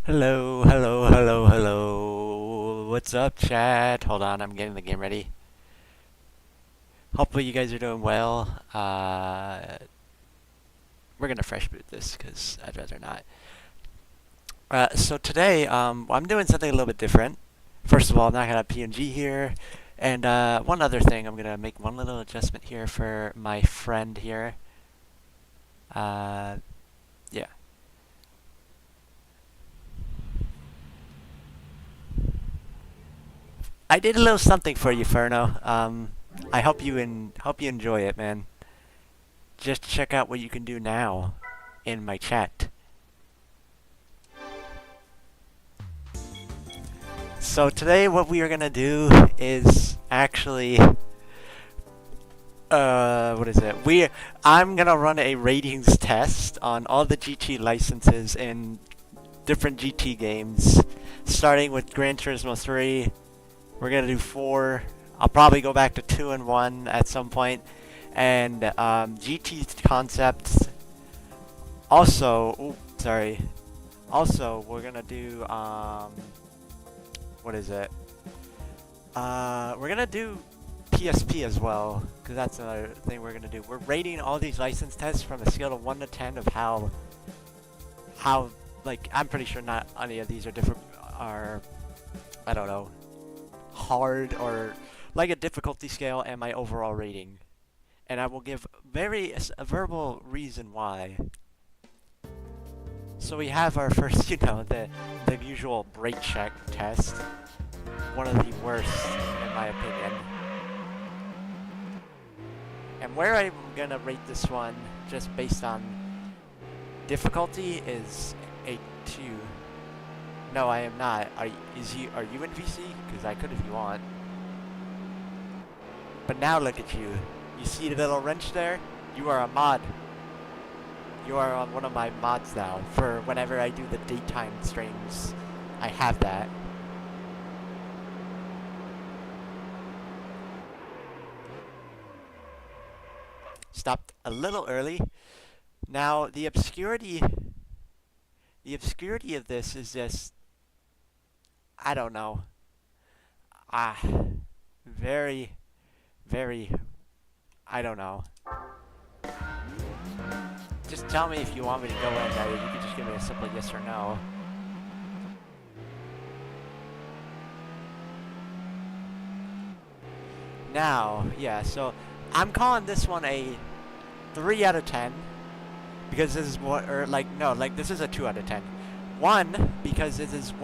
Hello, hello, hello, hello. What's up, chat? Hold on, I'm getting the game ready. Hopefully you guys are doing well. We're gonna fresh boot this because I'd rather not. So today, I'm doing something a little bit different. First of all, I'm not gonna have PNG here, and one other thing, I'm gonna make one little adjustment here for my friend here. Yeah. I did a little something for you, Ferno. I hope you enjoy it, man. Just check out what you can do now in my chat. So today what we are gonna do is actually what is it? I'm gonna run a ratings test on all the GT licenses in different GT games, starting with Gran Turismo 3. We're gonna do 4. I'll probably go back to 2 and 1 at some point, and GT concepts. Also, sorry. Also, we're gonna do what is it? We're gonna do PSP as well, because that's another thing we're gonna do. We're rating all these license tests from a scale of 1 to 10 of how like I'm pretty sure not any of these are different are I don't know hard or like a difficulty scale and my overall rating, and I will give a verbal reason why. So we have our first, the usual brake check test. One of the worst, in my opinion. And where I'm gonna rate this one, just based on difficulty, is a 2. No, I am not. Are you in VC? Because I could if you want. But now look at you. You see the little wrench there? You are a mod. You are on one of my mods now. For whenever I do the daytime streams, I have that. Stopped a little early. Now the obscurity of this is just, I don't know. Very, very, I don't know. Just tell me if you want me to go in. You can just give me a simple yes or no. Now, yeah, so I'm calling this one a 3 out of 10 because this is what, or like, no, like this is a 2 out of 10. 1, because this is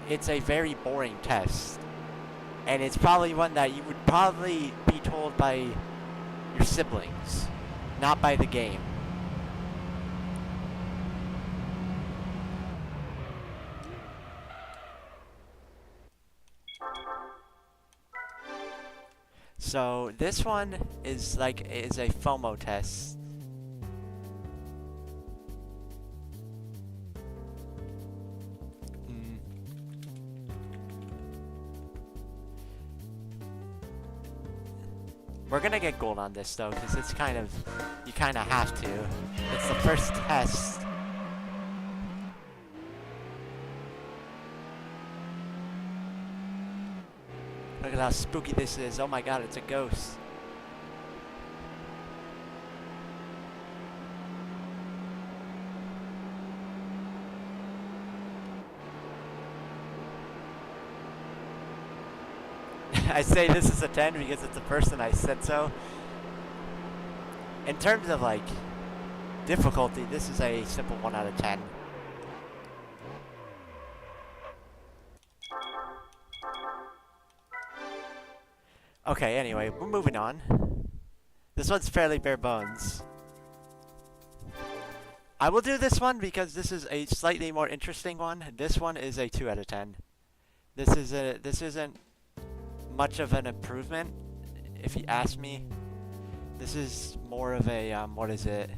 it's a very boring test. And it's probably one that you would probably be told by your siblings, not by the game. So this one is a FOMO test. We're gonna get gold on this though, because it's you kind of have to. It's the first test. Look at how spooky this is. Oh my god, it's a ghost. I say this is a 10 because it's the person I said so. In terms of like difficulty, this is a simple 1 out of 10. Okay, anyway, we're moving on. This one's fairly bare bones. I will do this one because this is a slightly more interesting one. This one is a 2 out of 10. This isn't much of an improvement, if you ask me. This is more of a what is it?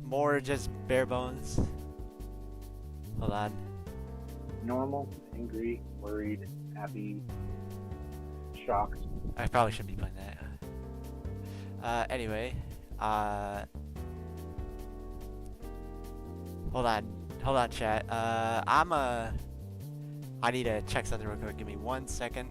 More just bare bones. Hold on. Normal, angry, worried, happy, shocked. I probably shouldn't be playing that. Anyway, hold on, chat. I need to check something real quick. Give me 1 second.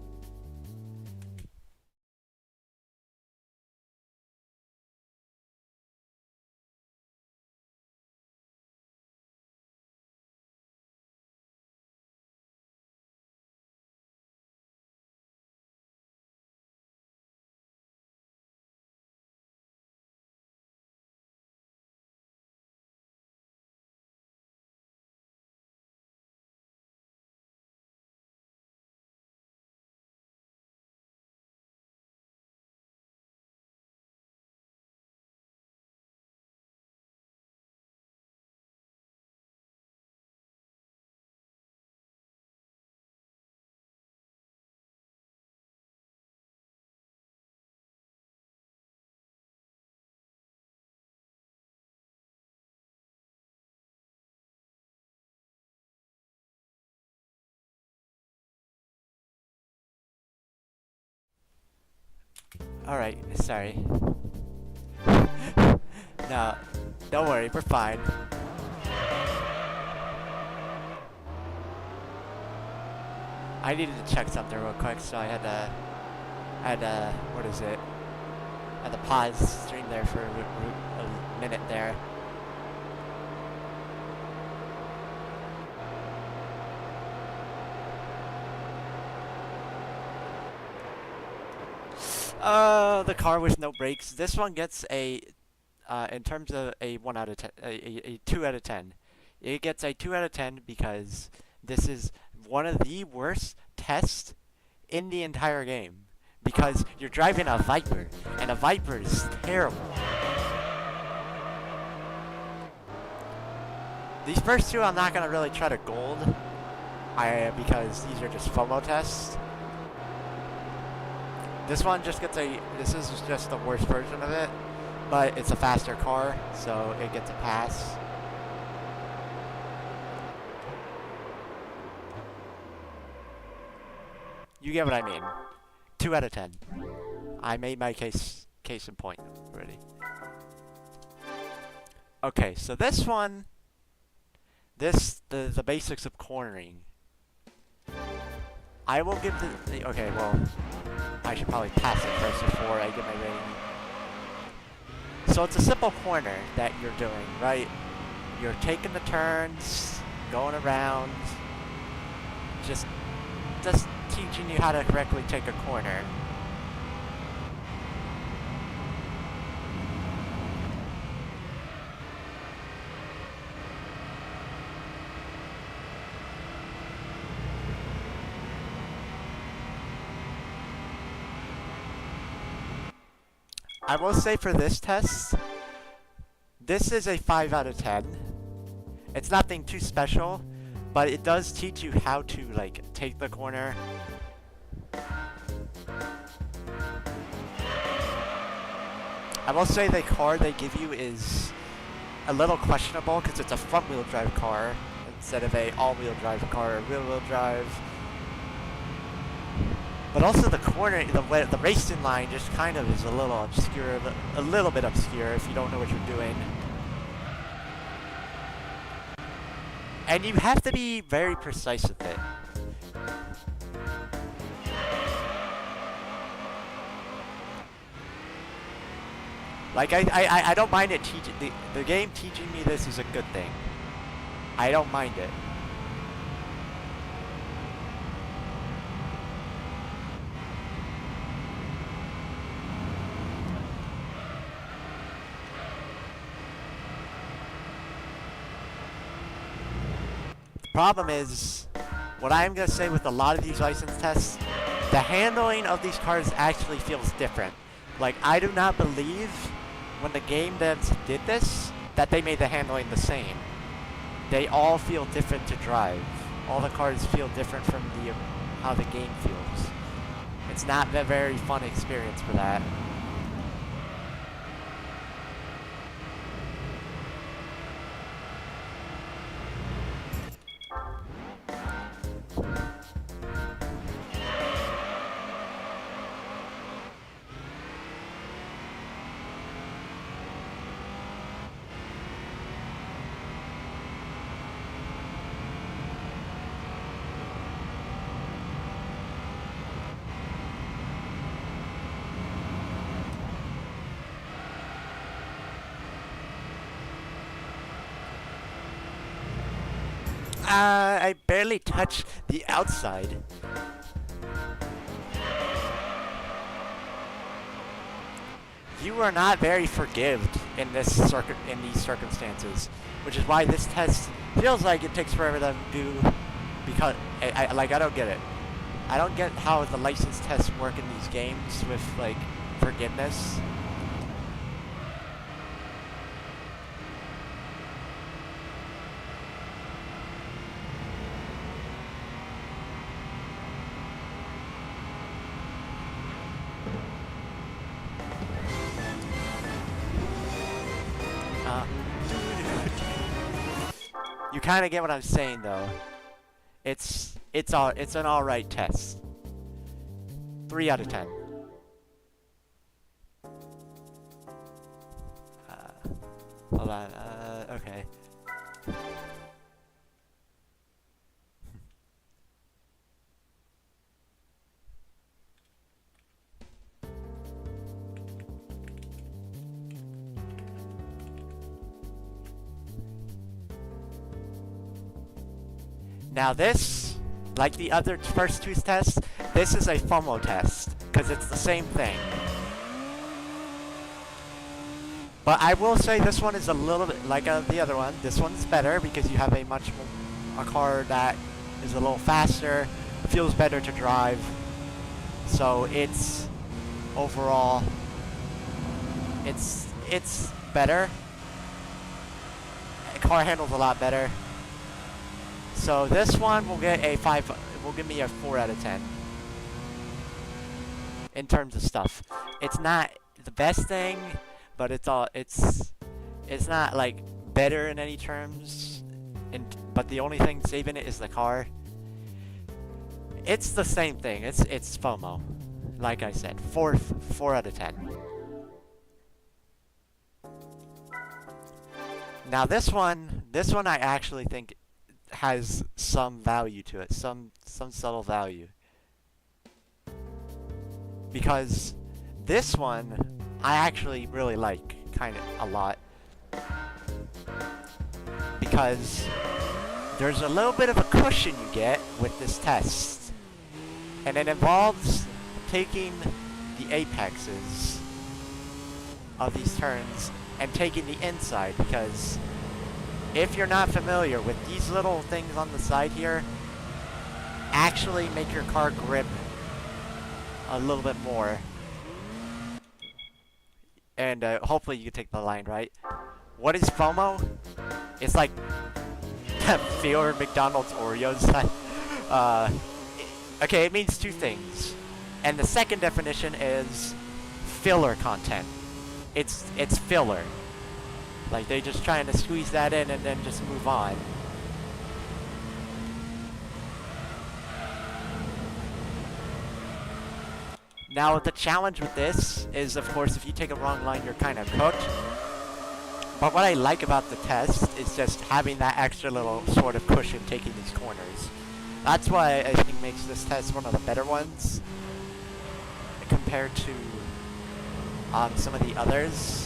Alright, sorry. No, don't worry, we're fine. I needed to check something real quick, so I had to, what is it? I had to pause the stream there for a minute there. The car with no brakes. This one gets a, in terms of a 1 out of 10, a 2 out of 10. It gets a 2 out of 10 because this is one of the worst tests in the entire game. Because you're driving a Viper, and a Viper is terrible. These first two I'm not gonna really try to gold, because these are just FOMO tests. This one just gets this is just the worst version of it, but it's a faster car, so it gets a pass. You get what I mean. 2 out of 10. I made my case in point already. Okay, so this one, the basics of cornering. I will give okay, well, I should probably pass it first before I get my rating. So it's a simple corner that you're doing, right? You're taking the turns, going around, just teaching you how to correctly take a corner. I will say for this test, this is a 5 out of 10. It's nothing too special, but it does teach you how to, like, take the corner. I will say the car they give you is a little questionable because it's a front-wheel drive car instead of a all-wheel drive car or rear-wheel drive. But also the corner, the racing line just kind of is a little obscure, a little bit obscure if you don't know what you're doing. And you have to be very precise with it. Like, I don't mind it teaching, the game teaching me this is a good thing. I don't mind it. problem is, what I'm going to say with a lot of these license tests, the handling of these cars actually feels different. Like, I do not believe when the game devs did this that they made the handling the same. They all feel different to drive. All the cars feel different from how the game feels. It's not a very fun experience for that. I barely touched the outside. You are not very forgived in these circumstances, which is why this test feels like it takes forever to do. Because I don't get it. I don't get how the license tests work in these games with like forgiveness. You kind of get what I'm saying, though. It's an alright test. 3 out of 10. Hold on. Okay. Now this, like the other first two tests, this is a FOMO test, because it's the same thing. But I will say this one is a little bit, like the other one, this one's better because you have a car that is a little faster, feels better to drive. So it's, overall, it's better. The car handles a lot better. So this one will get a 5. Will give me a 4 out of 10 in terms of stuff. It's not the best thing, but it's not like better in any terms. But the only thing saving it is the car. It's the same thing. It's FOMO, like I said. 4 out of 10. Now this one I actually think has some value to it, some subtle value. Because this one I actually really like kind of a lot. Because there's a little bit of a cushion you get with this test. And it involves taking the apexes of these turns and taking the inside, because if you're not familiar with these little things on the side here, actually make your car grip a little bit more. And hopefully you can take the line right. What is FOMO? It's like fear McDonald's Oreos. Okay, it means two things. And the second definition is filler content. It's filler. Like, they're just trying to squeeze that in and then just move on. Now, the challenge with this is, of course, if you take a wrong line, you're kind of cooked. But what I like about the test is just having that extra little sort of cushion taking these corners. That's why I think makes this test one of the better ones compared to some of the others.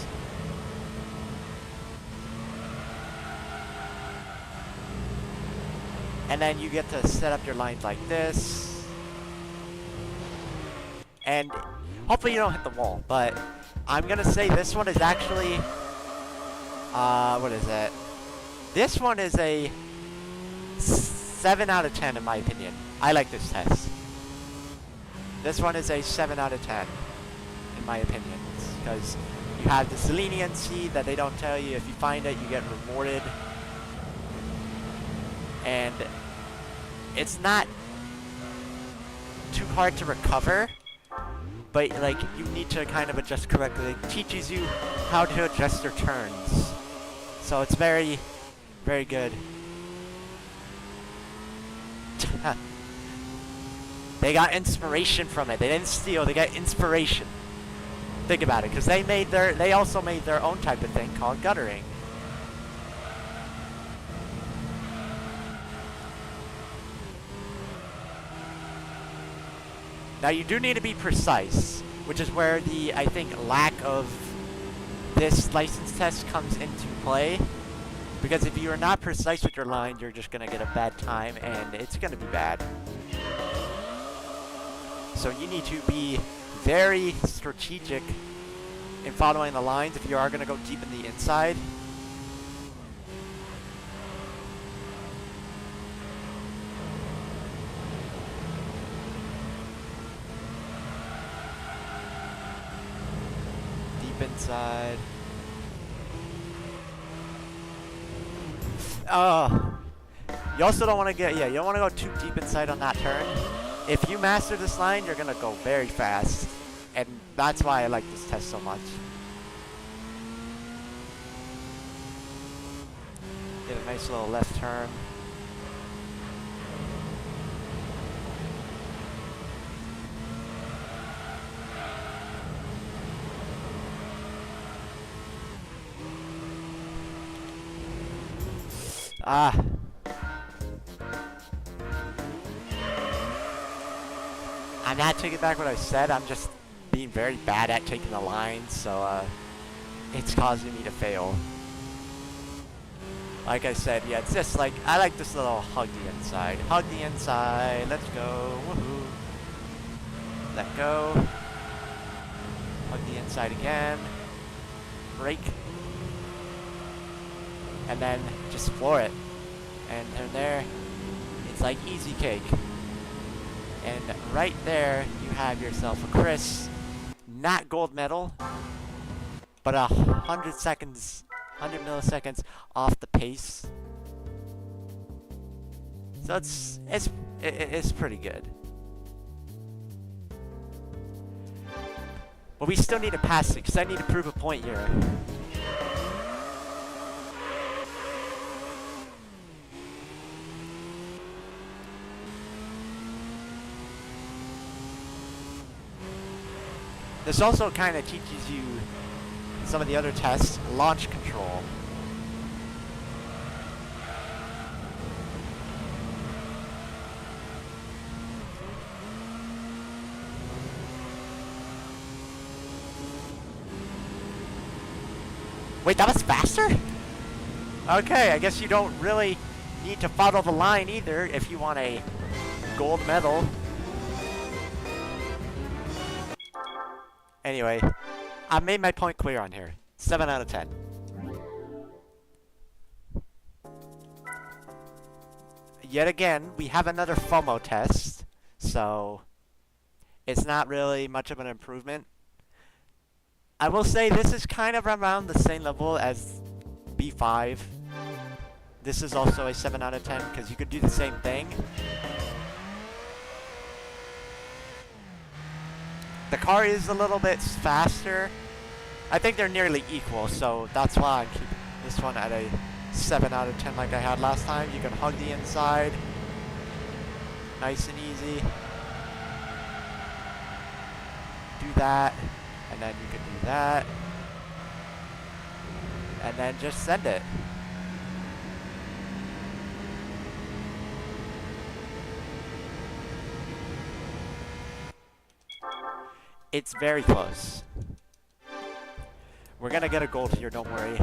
And then you get to set up your lines like this. And hopefully you don't hit the wall, but I'm gonna say this one is actually, what is it? This one is a 7 out of 10 in my opinion. I like this test. This one is a 7 out of 10 in my opinion. Because you have this leniency that they don't tell you. If you find it, you get rewarded. And it's not too hard to recover, but like you need to kind of adjust correctly. It teaches you how to adjust your turns. So it's very, very good. They got inspiration from it. They didn't steal, they got inspiration. Think about it, because they also made their own type of thing called guttering. Now you do need to be precise, which is where the, I think, lack of this license test comes into play. Because if you are not precise with your line, you're just going to get a bad time, and it's going to be bad. So you need to be very strategic in following the lines if you are going to go deep in the inside. Deep inside. You also don't want to get, you don't want to go too deep inside on that turn. If you master this line, you're going to go very fast. And that's why I like this test so much. Get a nice little left turn. I'm not taking back what I said, I'm just being very bad at taking the lines, so it's causing me to fail. Like I said, yeah, it's just like, I like this little hug the inside. Hug the inside, let's go, woohoo. Let go. Hug the inside again. Break. And then just floor it. And there, it's like easy cake. And right there, you have yourself a crisp, not gold medal, but 100 seconds, 100 milliseconds off the pace. So it's pretty good. But we still need to pass it, because I need to prove a point here. This also kind of teaches you some of the other tests, launch control. Wait, that was faster? Okay, I guess you don't really need to follow the line either if you want a gold medal. Anyway, I made my point clear on here. 7 out of 10. Yet again, we have another FOMO test, so it's not really much of an improvement. I will say this is kind of around the same level as B5. This is also a 7 out of 10 because you could do the same thing. The car is a little bit faster. I think they're nearly equal, so that's why I'm keeping this one at a 7 out of 10 like I had last time. You can hug the inside. Nice and easy. Do that, and then you can do that. And then just send it. It's very close. We're gonna get a gold here, don't worry.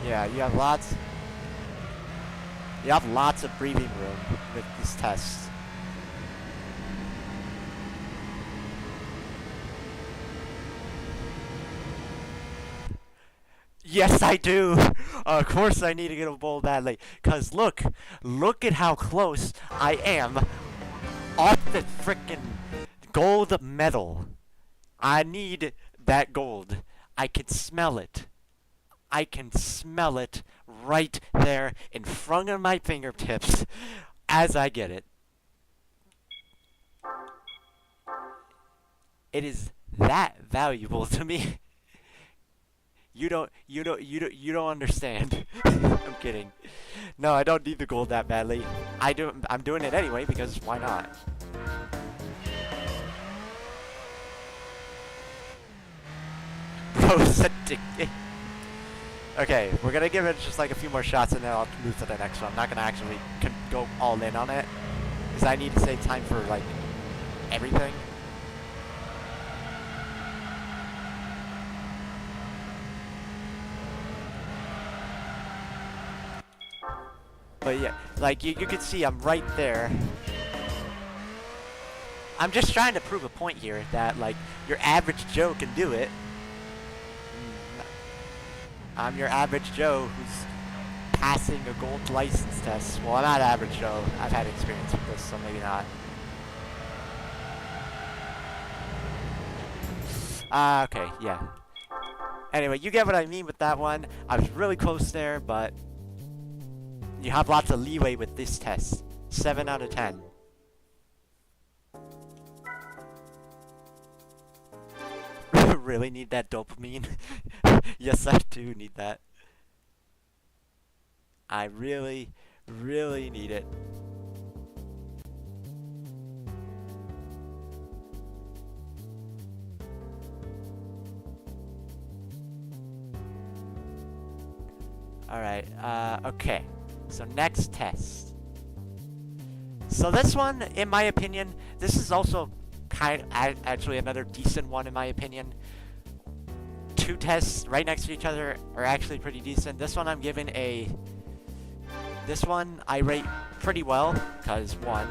Yeah, you have lots. You have lots of breathing room with these tests. Yes, I do. Of course, I need to get a bowl badly. Cause look at how close I am off the frickin' gold medal. I need that gold. I can smell it. I can smell it right there in front of my fingertips as I get it. It is that valuable to me. You don't understand. I'm kidding. No, I don't need the gold that badly. I'm doing it anyway because why not? Bro's addicted. Okay, we're gonna give it just like a few more shots and then I'll move to the next one. I'm not gonna actually go all in on it because I need to save time for like everything. But yeah, like you can see I'm right there. I'm just trying to prove a point here that like your average Joe can do it. I'm your average Joe who's passing a gold license test. Well, I'm not average Joe. I've had experience with this, so maybe not. Okay, yeah. Anyway, you get what I mean with that one. I was really close there, but you have lots of leeway with this test. 7 out of 10. Really need that dopamine? Yes, I do need that. I really, really need it. Alright, okay. So next test. So this one, in my opinion, this is also actually another decent one in my opinion. Two tests right next to each other are actually pretty decent. This one I'm giving a... This one I rate pretty well, because one,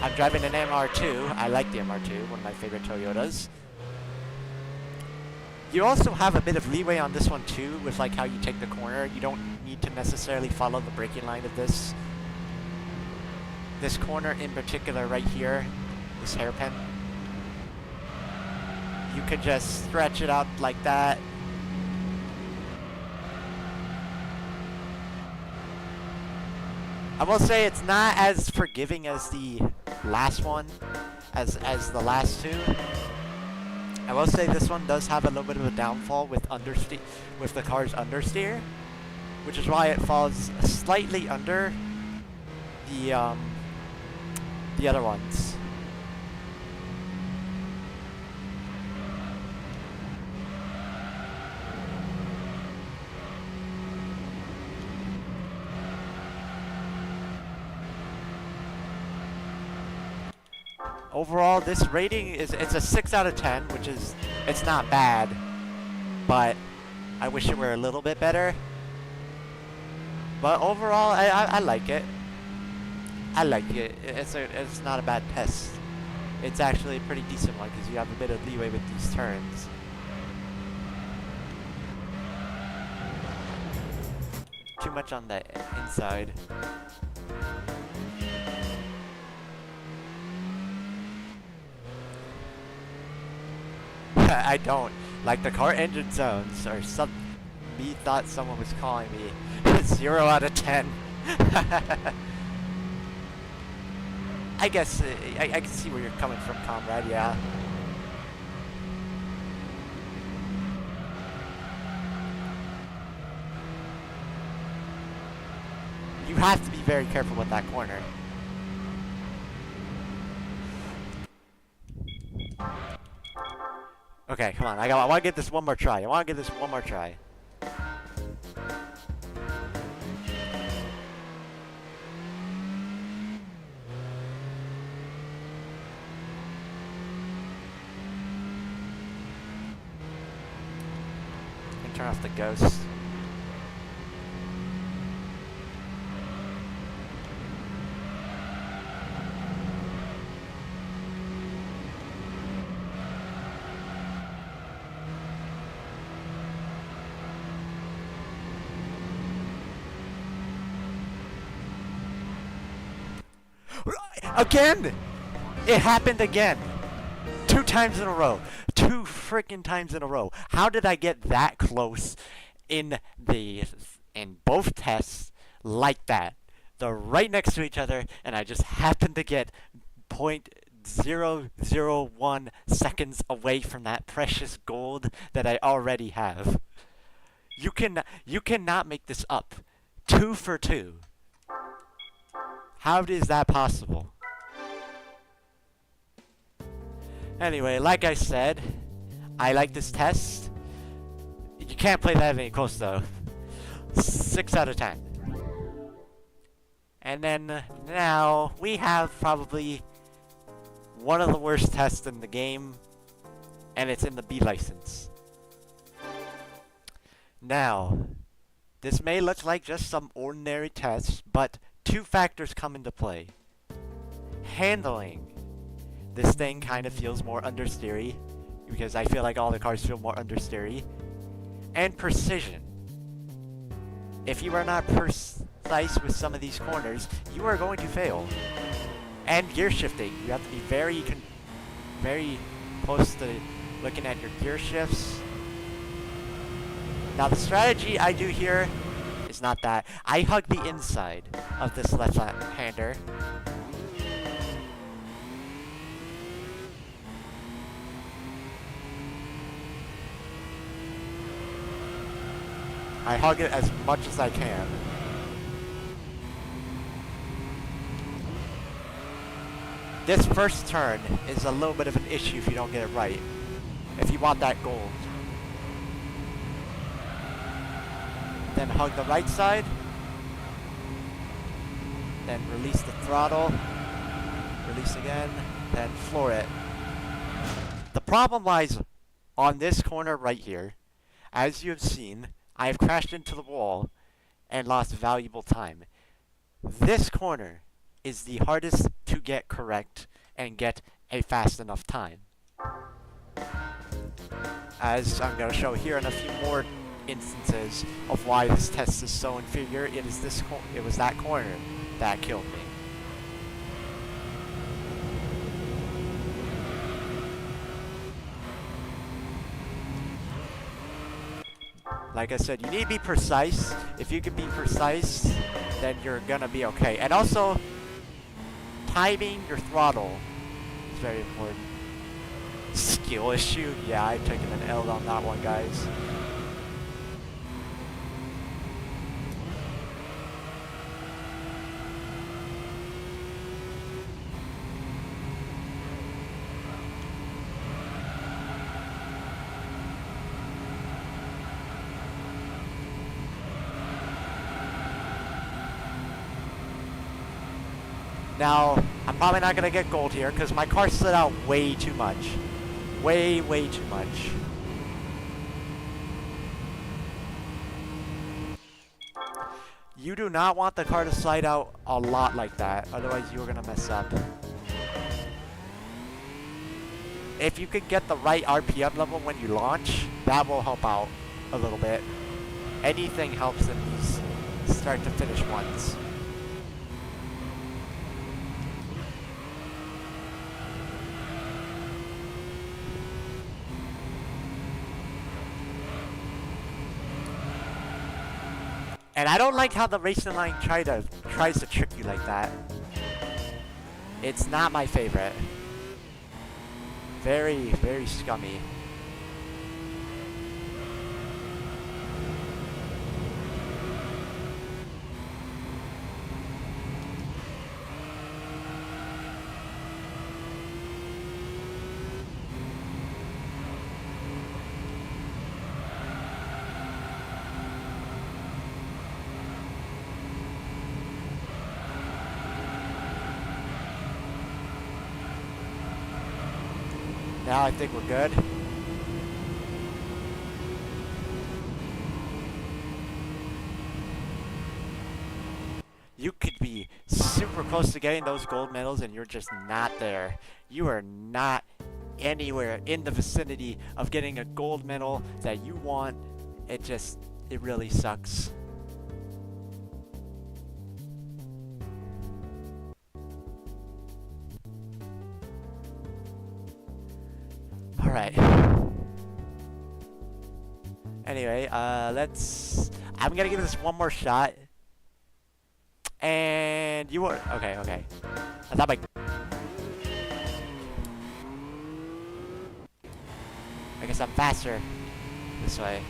I'm driving an MR2. I like the MR2, one of my favorite Toyotas. You also have a bit of leeway on this one too, with like how you take the corner. You don't need to necessarily follow the braking line of this. This corner in particular right here, this hairpin. You could just stretch it out like that. I will say it's not as forgiving as the last one, as the last two. I will say this one does have a little bit of a downfall with the car's understeer, which is why it falls slightly under the other ones. Overall, this rating it's a 6 out of 10, which is it's not bad, but I wish it were a little bit better. But overall, I like it. I like it. It's not a bad test. It's actually a pretty decent one because you have a bit of leeway with these turns. Too much on the inside. I don't. Like the car engine zones or some... Me thought someone was calling me. 0 out of 10. I guess I can see where you're coming from, comrade, yeah. You have to be very careful with that corner. Okay, come on. I want to get this one more try. Turn off the ghost. Again! It happened again! 2 times in a row. 2 freaking times in a row. How did I get that close in both tests like that? They're right next to each other, and I just happened to get 0.001 seconds away from that precious gold that I already have. You cannot make this up. 2 for 2. How is that possible? Anyway, like I said, I like this test. You can't play that any close though. 6 out of 10. And then now we have probably one of the worst tests in the game, and it's in the B license. Now, this may look like just some ordinary test, but 2 factors come into play. Handling. This thing kind of feels more understeery, because I feel like all the cars feel more understeery. And precision. If you are not precise with some of these corners, you are going to fail. And gear shifting. You have to be very close to looking at your gear shifts. Now the strategy I do here is not that. I hug the inside of this left-hander. I hug it as much as I can. This first turn is a little bit of an issue if you don't get it right. If you want that gold. Then hug the right side. Then release the throttle. Release again. Then floor it. The problem lies on this corner right here. As you have seen, I have crashed into the wall and lost valuable time. This corner is the hardest to get correct and get a fast enough time. As I'm going to show here in a few more instances of why this test is so inferior, it was that corner that killed me. Like I said, you need to be precise. If you can be precise, then you're gonna be okay. And also, timing your throttle is very important. Skill issue? Yeah, I've taken an L on that one, guys. Now, I'm probably not going to get gold here because my car slid out way too much. Way too much. You do not want the car to slide out a lot like that, otherwise you're going to mess up. If you could get the right RPM level when you launch, that will help out a little bit. Anything helps in these start to finish ones. And I don't like how the racing line tries to trick you like that. It's not my favorite. Very scummy. Now I think we're good. You could be super close to getting those gold medals and you're just not there. You are not anywhere in the vicinity of getting a gold medal that you want. It really sucks. Alright. Anyway, I'm gonna give this one more shot. And you were... Okay, okay. I thought my... I guess I'm faster this way.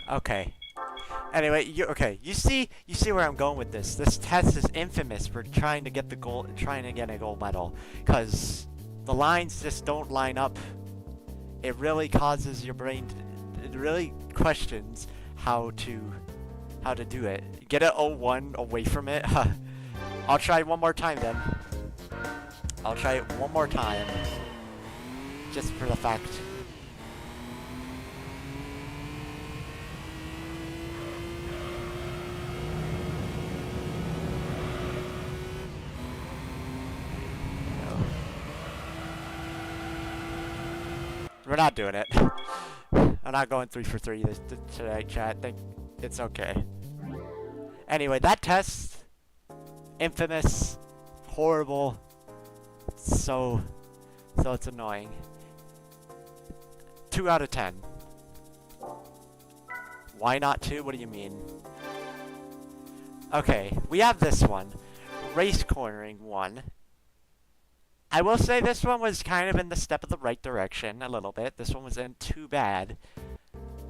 Okay. Anyway, you see where I'm going with this. This test is infamous for trying to get a gold medal, because the lines just don't line up. It really causes your brain it really questions how to do it. Get an 01 away from it. I'll try one more time then. I'll try it one more time, just for the fact. We're not doing it. I'm not going 3 for 3 today, chat. Think it's okay. Anyway, that test, infamous, horrible, so it's annoying. 2 out of 10. Why not 2? What do you mean? Okay, we have this one. Race cornering 1. I will say this one was kind of in the step of the right direction a little bit. This one wasn't too bad.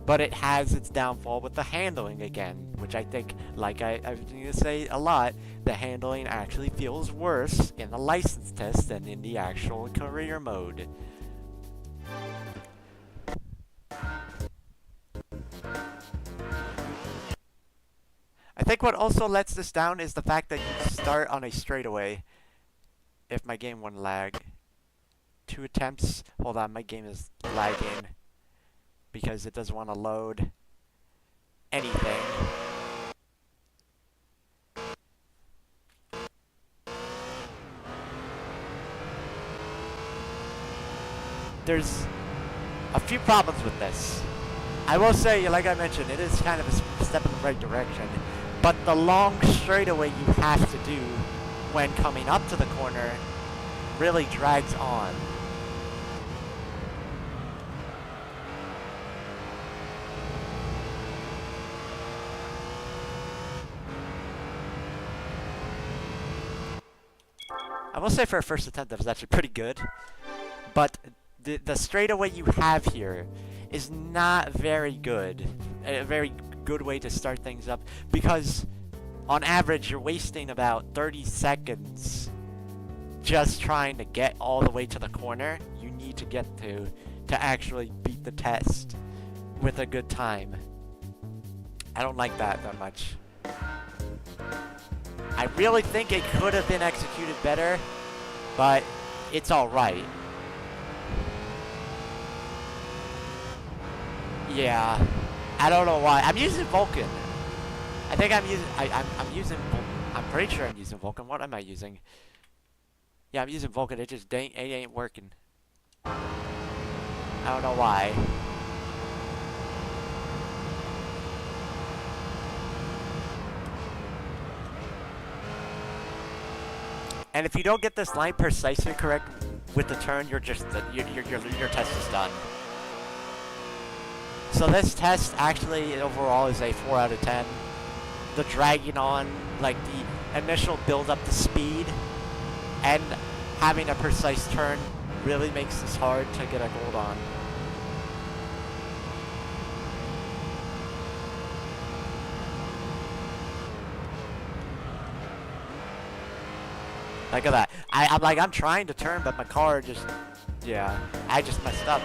But it has its downfall with the handling again, which I think, like I was going to say a lot, the handling actually feels worse in the license test than in the actual career mode. I think what also lets this down is the fact that you start on a straightaway. If my game wouldn't lag. 2 attempts. Hold on, my game is lagging because it doesn't want to load anything. There's a few problems with this. I will say, like I mentioned, it is kind of a step in the right direction, but the long straightaway you have to do when coming up to the corner really drags on. I will say for a first attempt that was actually pretty good, but the straightaway you have here is not very good. A very good way to start things up, because on average, you're wasting about 30 seconds just trying to get all the way to the corner you need to get to actually beat the test with a good time. I don't like that much. I really think it could have been executed better, but it's alright. Yeah, I don't know why. I'm using Vulcan. I think I'm using, I'm pretty sure I'm using Vulcan. What am I using? Yeah, I'm using Vulcan. It just ain't working. I don't know why. And if you don't get this line precisely correct with the turn, your test is done. So this test actually overall is a 4 out of 10. The dragging on, like the initial build up to speed and having a precise turn really makes this hard to get a gold on. Look at that. I'm trying to turn, but my car just, yeah, I just messed up.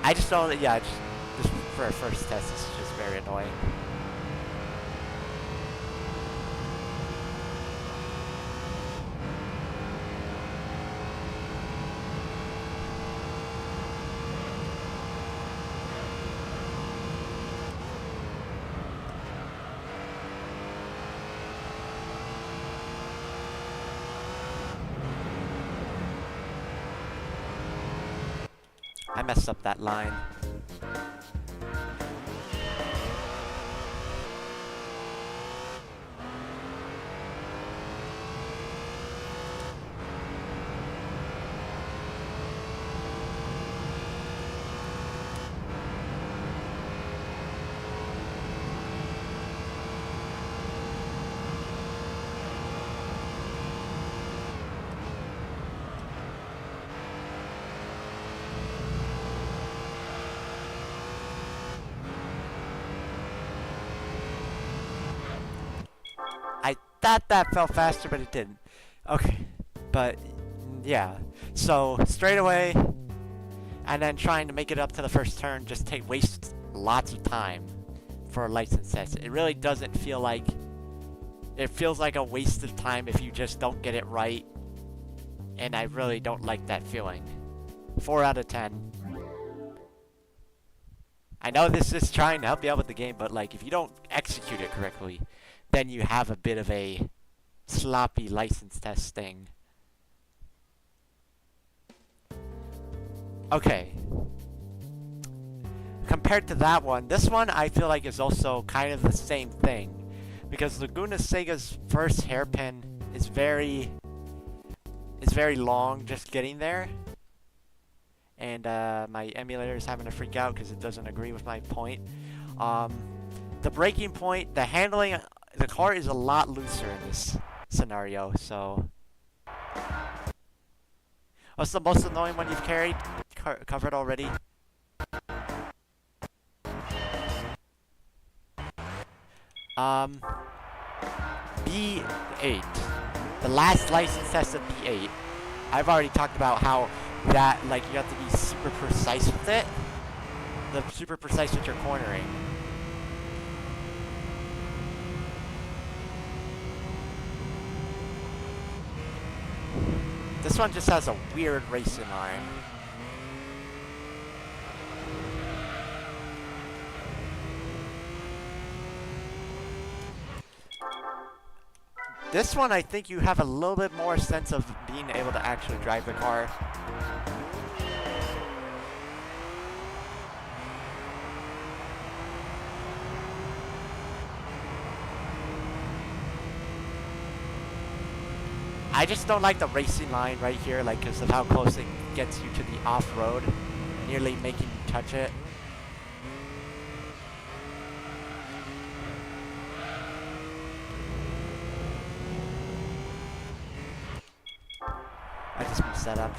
I just don't, yeah, just for a first test, it's just very annoying. I messed up that line. I thought that felt faster, but it didn't. Okay, but yeah. So straight away, and then trying to make it up to the first turn just wastes lots of time for a license test. It really doesn't feel like... It feels like a waste of time if you just don't get it right, and I really don't like that feeling. 4 out of 10. I know this is trying to help you out with the game, but like if you don't execute it correctly, then you have a bit of a sloppy license test thing. Okay. Compared to that one, this one I feel like is also kind of the same thing. Because Laguna Sega's first hairpin is very long just getting there. And my emulator is having to freak out because it doesn't agree with my point. The braking point, the handling, the car is a lot looser in this scenario, so... What's the most annoying one you've carried? Covered already? B8. The last license test of B8. I've already talked about how that, like, you have to be super precise with it. Super precise with your cornering. This one just has a weird racing line. This one, I think you have a little bit more sense of being able to actually drive the car. I just don't like the racing line right here, like, because of how close it gets you to the off-road, nearly making you touch it. I just been set up.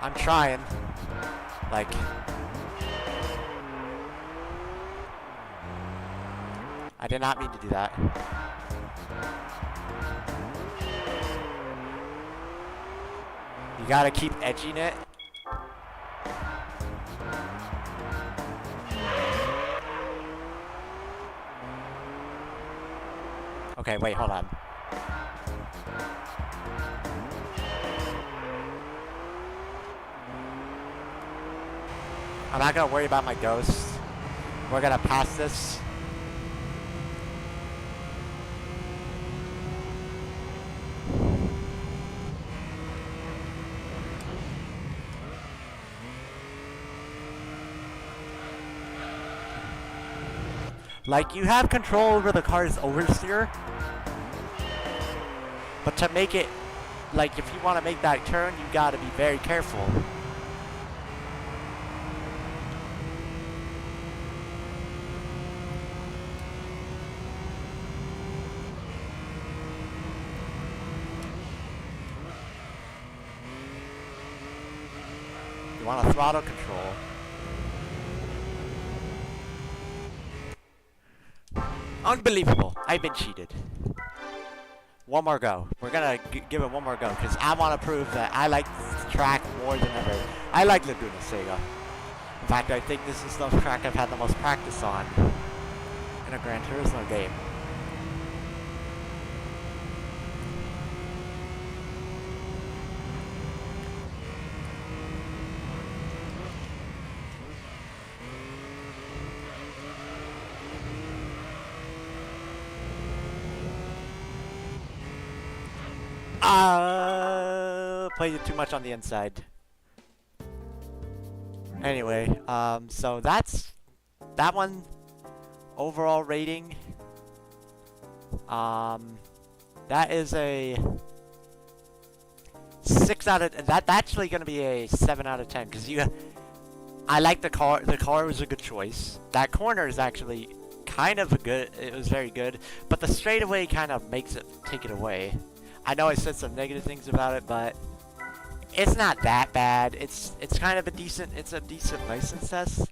I'm trying. Like... I did not mean to do that. You gotta keep edging it. Okay, wait, hold on. I'm not gonna worry about my ghost. We're gonna pass this. Like, you have control over the car's oversteer. But to make it, like, if you want to make that turn, you gotta be very careful. You want a throttle control. Unbelievable. I've been cheated. One more go. We're gonna give it one more go, because I want to prove that I like this track more than ever. I like Laguna Sega. In fact, I think this is the track I've had the most practice on. in a Gran Turismo game. Played it too much on the inside. Anyway, so that's that one. Overall rating. That is a 6 out of. That's actually going to be a 7 out of 10 because I like the car. The car was a good choice. That corner is actually kind of a good. It was very good, but the straightaway kind of makes it take it away. I know I said some negative things about it, but it's not that bad. It's kind of a decent. It's a decent license test,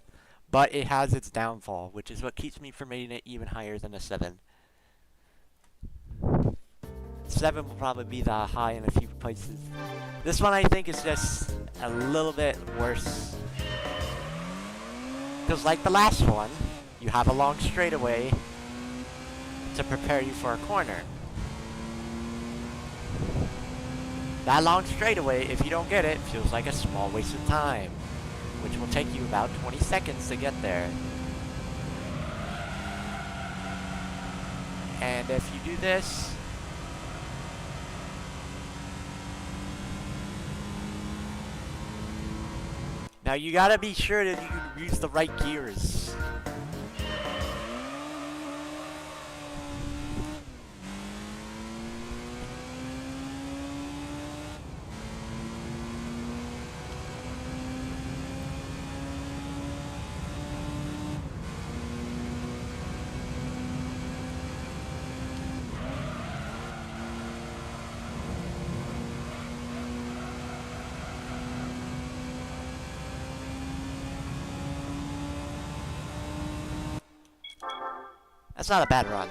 but it has its downfall, which is what keeps me from rating it even higher than a 7. 7 will probably be the high in a few places. This one I think is just a little bit worse. Because like the last one, you have a long straightaway to prepare you for a corner. That long straightaway, if you don't get it, feels like a small waste of time, which will take you about 20 seconds to get there. And if you do this, now you gotta be sure that you use the right gears. That's not a bad run.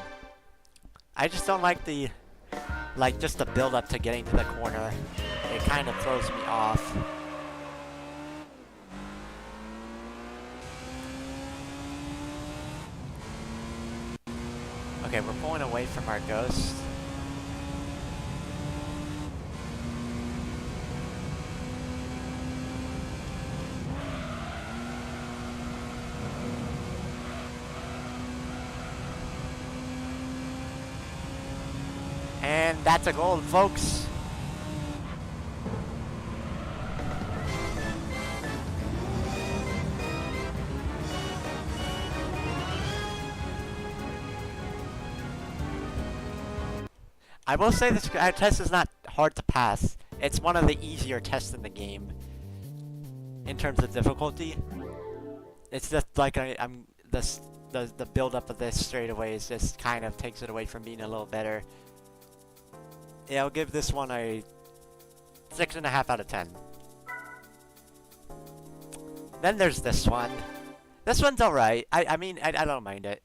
I just don't like just the build up to getting to the corner. It kind of throws me off. Okay, we're pulling away from our ghost. And that's a goal, folks. I will say this test is not hard to pass. It's one of the easier tests in the game in terms of difficulty. It's just like the build up of this straightaway is just kind of takes it away from being a little better. Yeah, I'll give this one a 6.5 out of 10. Then there's this one. This one's alright. I mean, I don't mind it.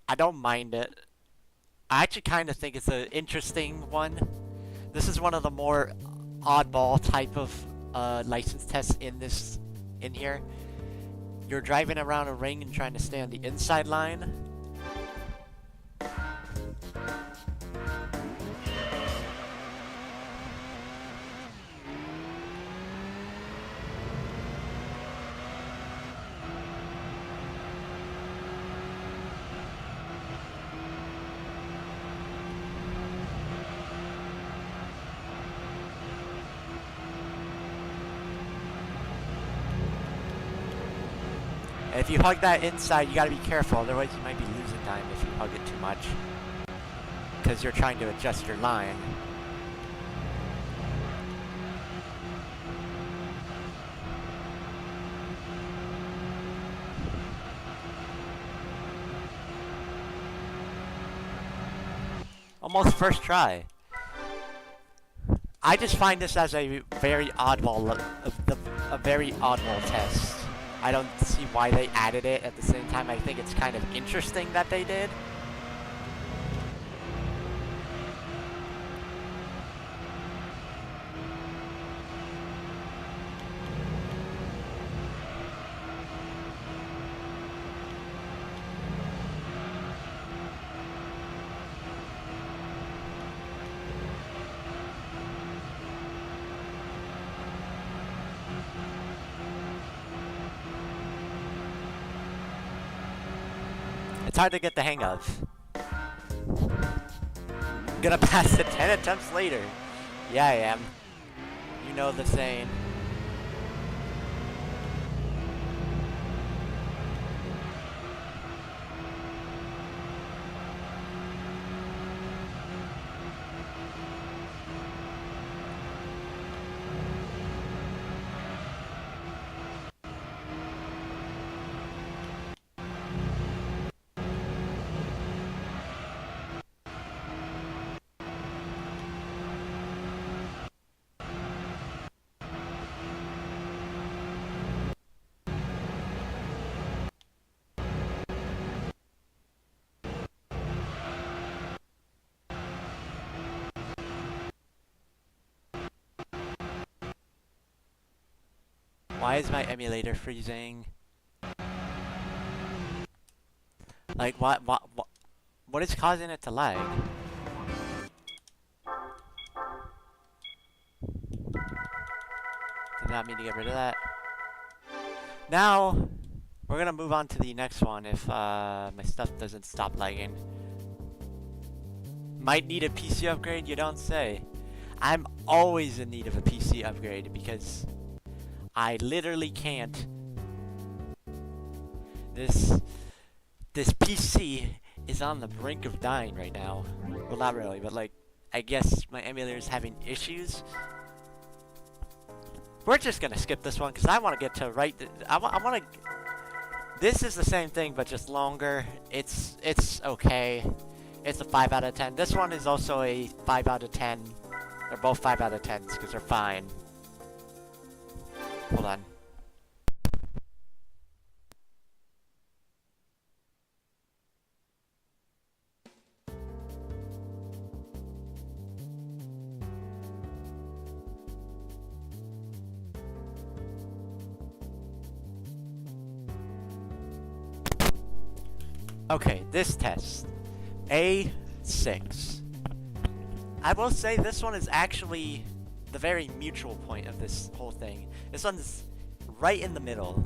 I don't mind it. I actually kind of think it's an interesting one. This is one of the more oddball type of license tests in here. You're driving around a ring and trying to stay on the inside line. If you hug that inside, you gotta be careful, otherwise you might be losing time if you hug it too much. Because you're trying to adjust your line. Almost first try. I just find this as a very oddball, a very oddball test. I don't see why they added it. At the same time, I think it's kind of interesting that they did. It's hard to get the hang of. Gonna pass it 10 attempts later. Yeah, I am. You know the saying. Why is my emulator freezing? Like, what is causing it to lag? Did not mean to get rid of that. Now, we're gonna move on to the next one if my stuff doesn't stop lagging. Might need a PC upgrade, you don't say. I'm always in need of a PC upgrade because I literally can't. This PC is on the brink of dying right now. Well, not really, but like, I guess my emulator is having issues. We're just gonna skip this one because I want to get to I want to. This is the same thing, but just longer. It's okay. It's a 5 out of 10. This one is also a 5 out of 10. They're both 5 out of 10s because they're fine. Hold on. Okay, this test. A6. I will say this one is actually the very mutual point of this whole thing. This one's right in the middle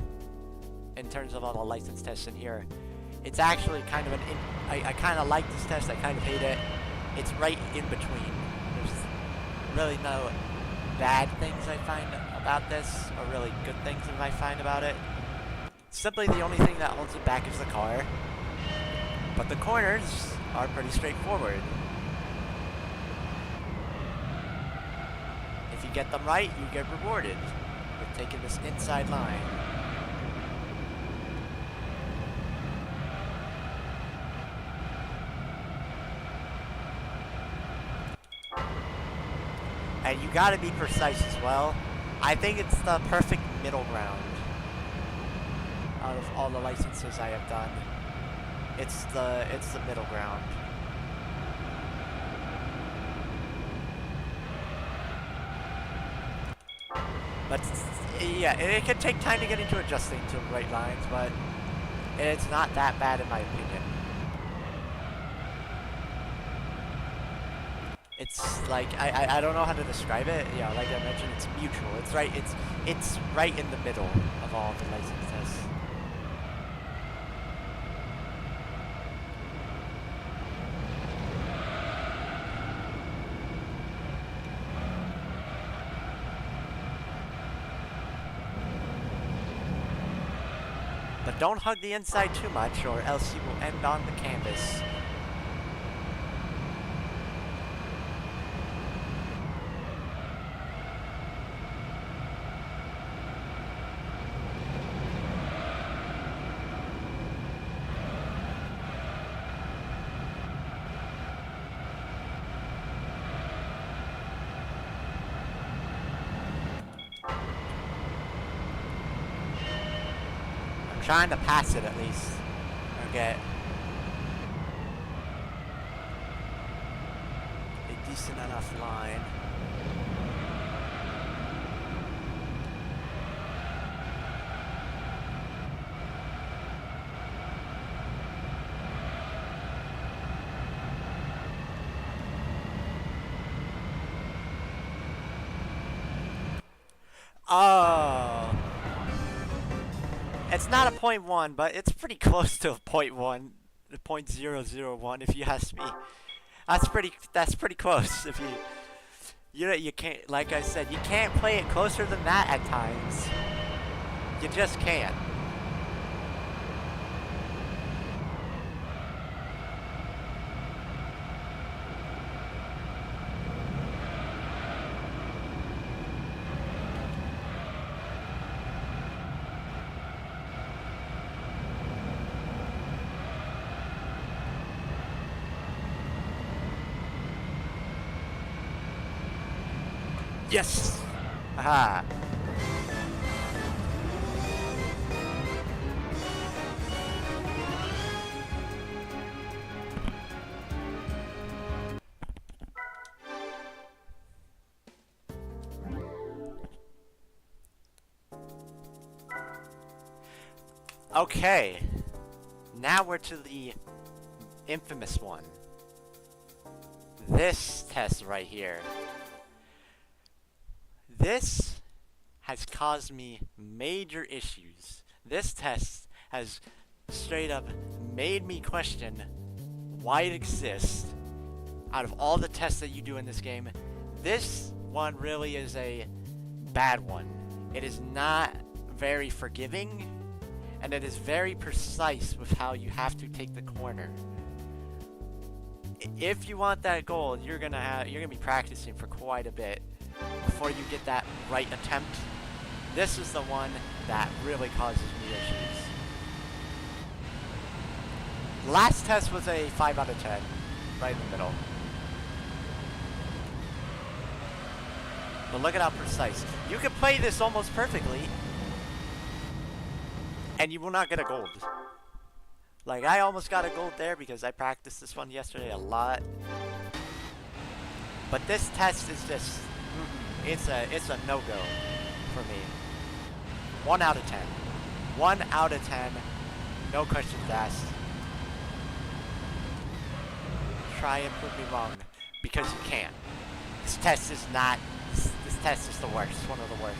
in terms of all the license tests in here. It's actually kind of I kind of like this test, I kind of hate it. It's right in between. There's really no bad things I find about this, or really good things that I find about it. Simply the only thing that holds it back is the car. But the corners are pretty straightforward. If you get them right, you get rewarded with taking this inside line. And you gotta be precise as well. I think it's the perfect middle ground out of all the licenses I have done. It's the middle ground. But yeah, it can take time to get into adjusting to right lines, but it's not that bad in my opinion. It's like I don't know how to describe it. Yeah, like I mentioned, it's mutual. It's right in the middle of all the license tests. But don't hug the inside too much, or else you will end on the canvas. Trying to pass it at least. Okay. A decent enough line. Oh. It's not a .1, but it's pretty close to a .1. .001 if you ask me. That's pretty close if you can't, like I said, you can't play it closer than that at times. You just can't. Yes! Aha! Okay. Now we're to the infamous one. This test right here. This has caused me major issues. This test has straight up made me question why it exists. Out of all the tests that you do in this game, this one really is a bad one. It is not very forgiving, and it is very precise with how you have to take the corner. If you want that gold, you're gonna be practicing for quite a bit before you get that right attempt. This is the one that really causes me issues. Last test was a 5 out of 10, right in the middle. But look at how precise. You can play this almost perfectly, and you will not get a gold. Like, I almost got a gold there because I practiced this one yesterday a lot. But this test is just, it's a no-go for me. 1 out of 10. 1 out of 10. No questions asked. Try and prove me wrong, because you can't. This test is not, this test is the worst, one of the worst.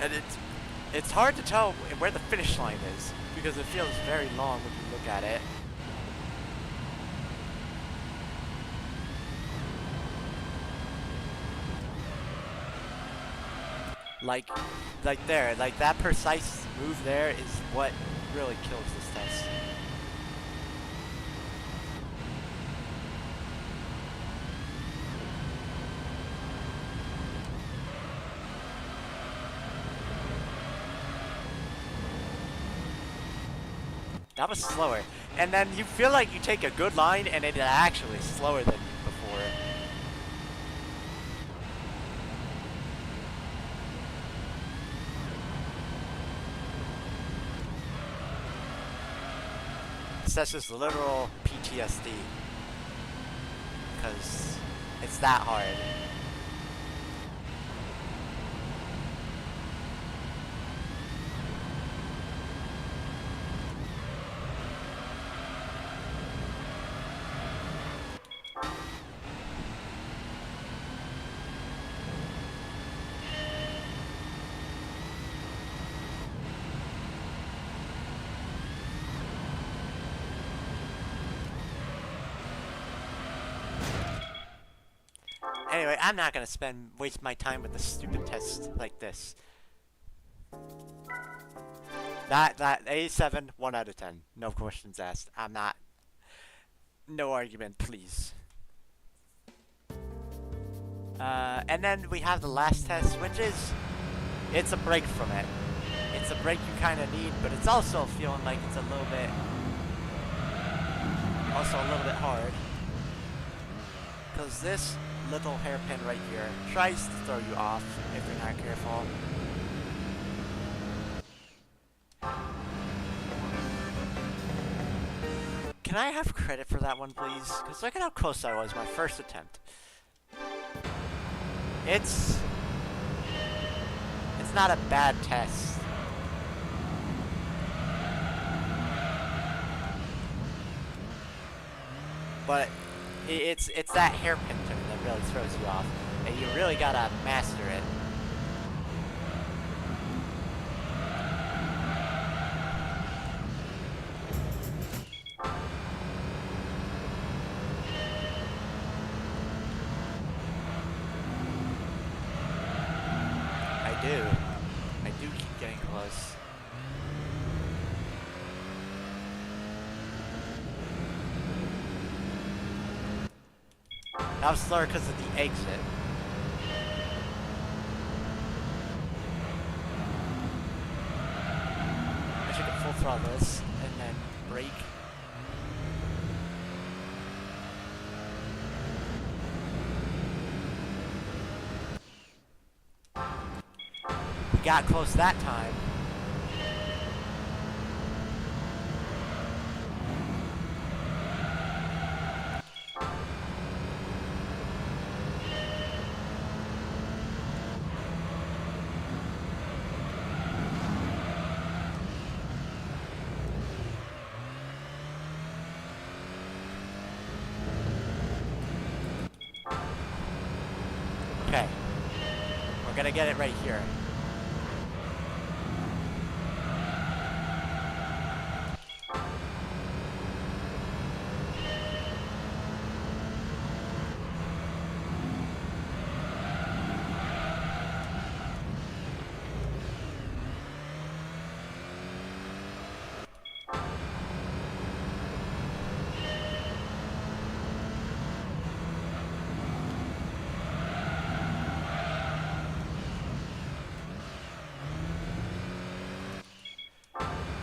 And it's hard to tell where the finish line is, because it feels very long when you look at it. Like there, like that precise move there is what really kills this test. That was slower. And then you feel like you take a good line and it actually is slower than before. That's just literal PTSD. Because it's that hard. Anyway, I'm not gonna waste my time with a stupid test like this. That A7, 1 out of 10. No questions asked. I'm not. No argument, please. And then we have the last test, which is, it's a break from it. It's a break you kind of need, but it's also feeling like it's a little bit hard. Because this little hairpin right here tries to throw you off if you're not careful. Can I have credit for that one, please? Because look at how close I was my first attempt. It's not a bad test. but it's that hairpin turn that really throws you off, and you really gotta master it. I do keep getting close. Now I'm slower because of the exit. I should get full throttle this and then brake. We got close that time. Okay. We're gonna get it right here.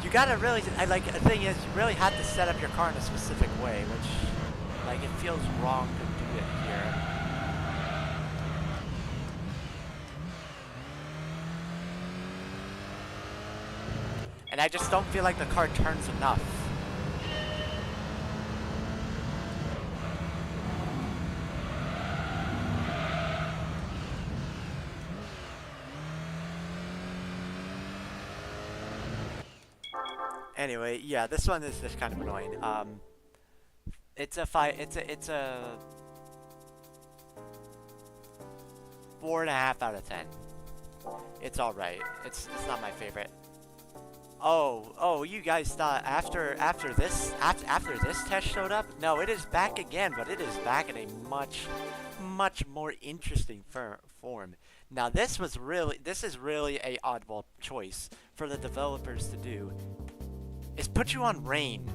You gotta really, the thing is, you really have to set up your car in a specific way, which, like, it feels wrong to do it here. And I just don't feel like the car turns enough. Anyway, yeah, this one is just kind of annoying. It's a 4.5 out of 10. It's all right. It's not my favorite. Oh, you guys thought after this test showed up? No, it is back again, but it is back in a much more interesting form. Now this is really a oddball choice for the developers to do. Is put you on rain.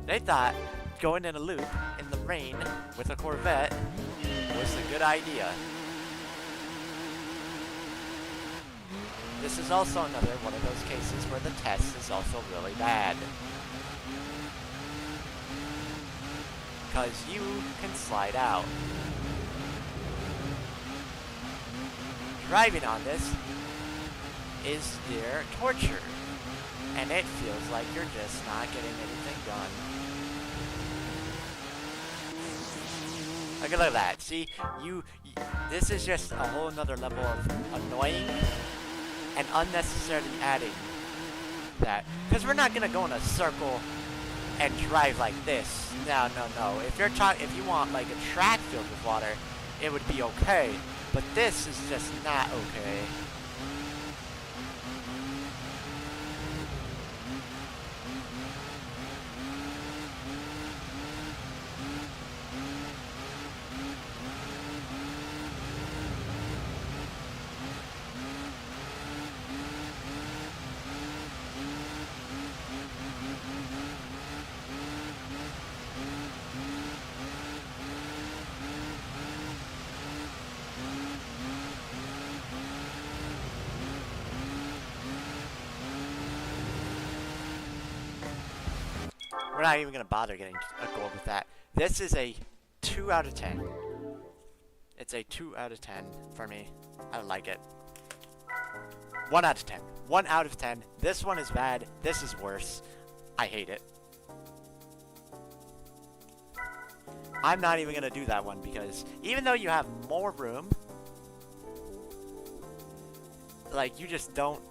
They thought going in a loop in the rain with a Corvette was a good idea. This is also another one of those cases where the test is also really bad. Because you can slide out. Driving on this is near torture. And it feels like you're just not getting anything done. Look at that. See, this is just a whole nother level of annoying and unnecessarily adding that. Because we're not gonna go in a circle and drive like this. No. If you want like a track filled with water, it would be okay. But this is just not okay. We're not even going to bother getting a gold with that. This is a 2 out of 10. It's a 2 out of 10 for me. I like it. 1 out of 10. 1 out of 10. This one is bad. This is worse. I hate it. I'm not even going to do that one because even though you have more room, like, you just don't,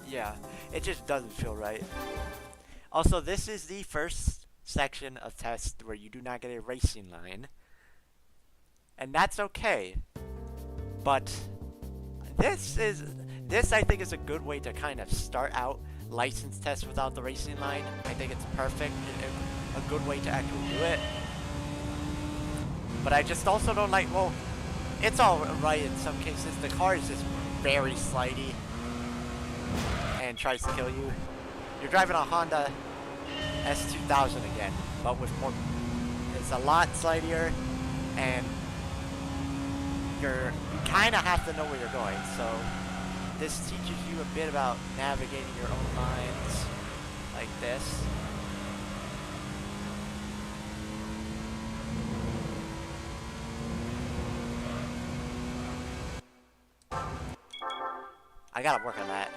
yeah, it just doesn't feel right. Also, this is the first section of test where you do not get a racing line. And that's okay. But this I think is a good way to kind of start out license tests without the racing line. I think it's perfect, a good way to actually do it. But I just also don't like, well, it's alright in some cases. The car is just very slidey and tries to kill you. You're driving a Honda S2000 again, but with more, it's a lot slidier, and you kind of have to know where you're going. So this teaches you a bit about navigating your own lines, like this. I gotta work on that.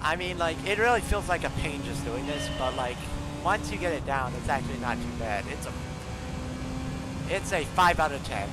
I mean, like, it really feels like a pain just doing this, but like, once you get it down, it's actually not too bad. It's a 5 out of 10.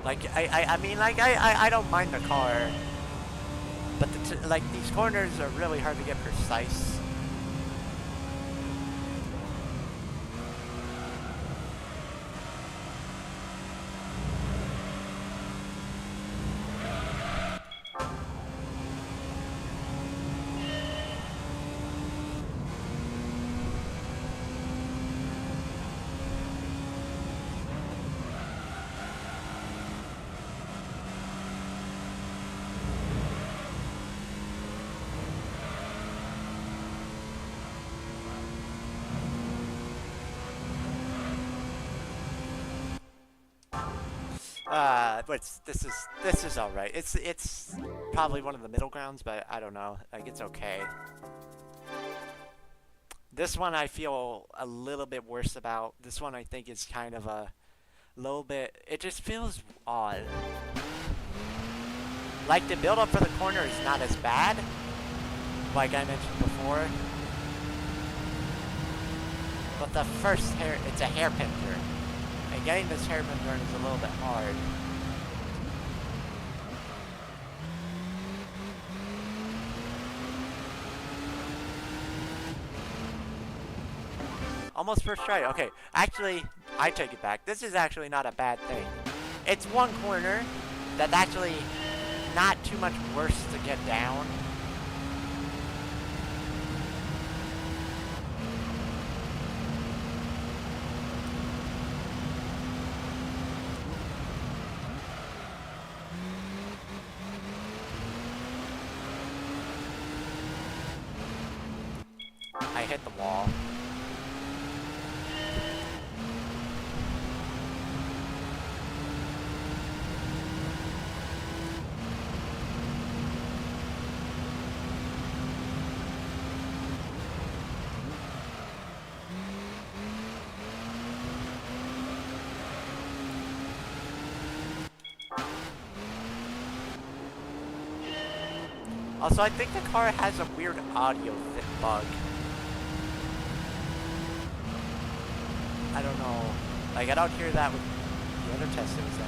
Like, I mean, like, I don't mind the car, but like, these corners are really hard to get precise. But this is all right. It's probably one of the middle grounds, but I don't know. Like, it's okay. This one I feel a little bit worse about. This one I think is kind of a little bit. It just feels odd. Like, the build up for the corner is not as bad, like I mentioned before. But the first it's a hairpin turn. And getting this hairpin turn is a little bit hard. Almost first try. Okay, actually, I take it back. This is actually not a bad thing. It's one corner that's actually not too much worse to get down. I hit the wall. Also, I think the car has a weird audio bug. I don't know. Like, I don't hear that with the other test it was in.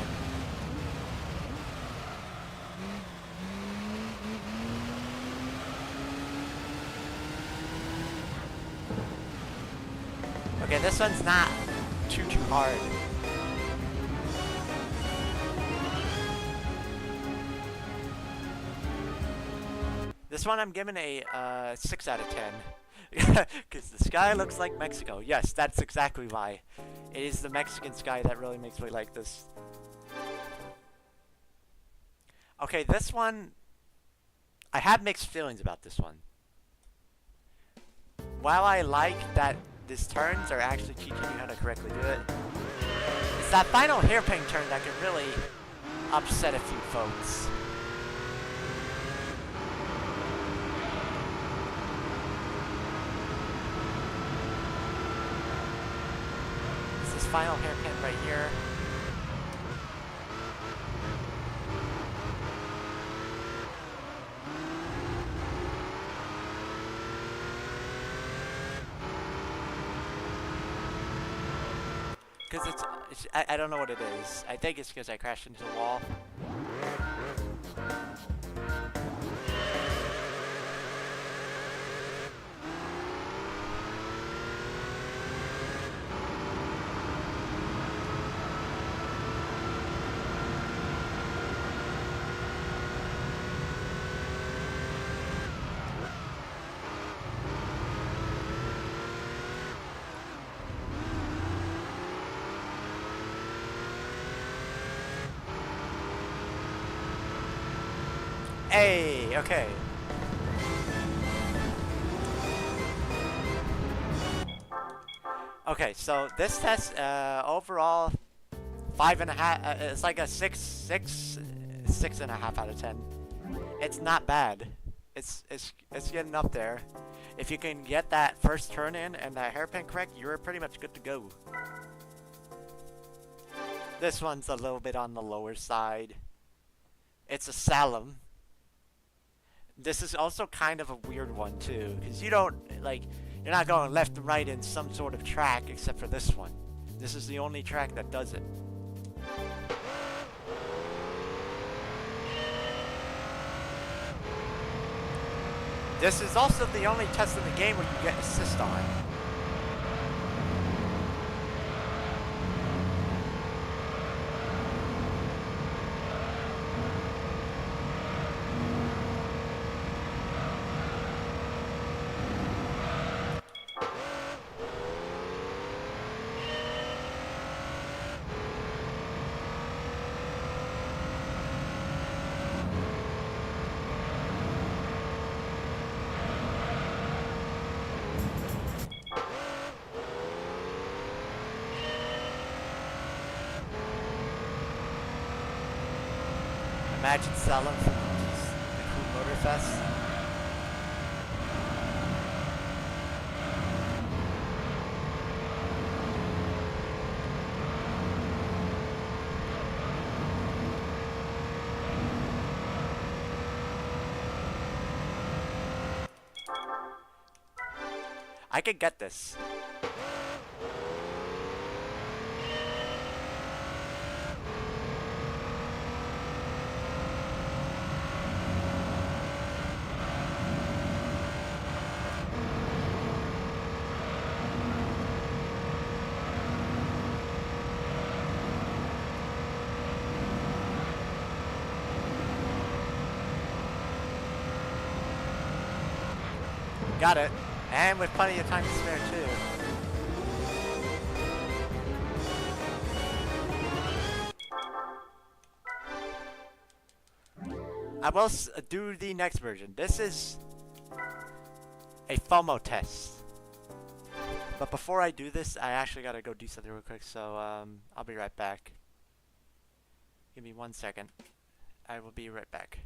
Okay, this one's not too hard. This one I'm giving a 6 out of 10. Because the sky looks like Mexico. Yes, that's exactly why. It is the Mexican sky that really makes me like this. Okay, this one, I have mixed feelings about this one. while I like that these turns are actually teaching you how to correctly do it, it's that final hairpin turn that can really upset a few folks. It's this final hairpin right here. Because I don't know what it is. I think it's because I crashed into the wall. Hey, okay. Okay, so this test, overall, 5.5. It's like a 6.5 out of 10. It's not bad. It's getting up there. If you can get that first turn in and that hairpin correct, you're pretty much good to go. This one's a little bit on the lower side. It's a slalom. This is also kind of a weird one too, because you don't like you're not going left and right in some sort of track except for this one. This is the only track that does it. This is also the only test in the game where you get assist on. Imagine selling from the Cool Motor Fest. I could get this. Got it. And with plenty of time to spare too. I will do the next version. This is a FOMO test. But before I do this, I actually gotta go do something real quick, so I'll be right back. Give me 1 second. I will be right back.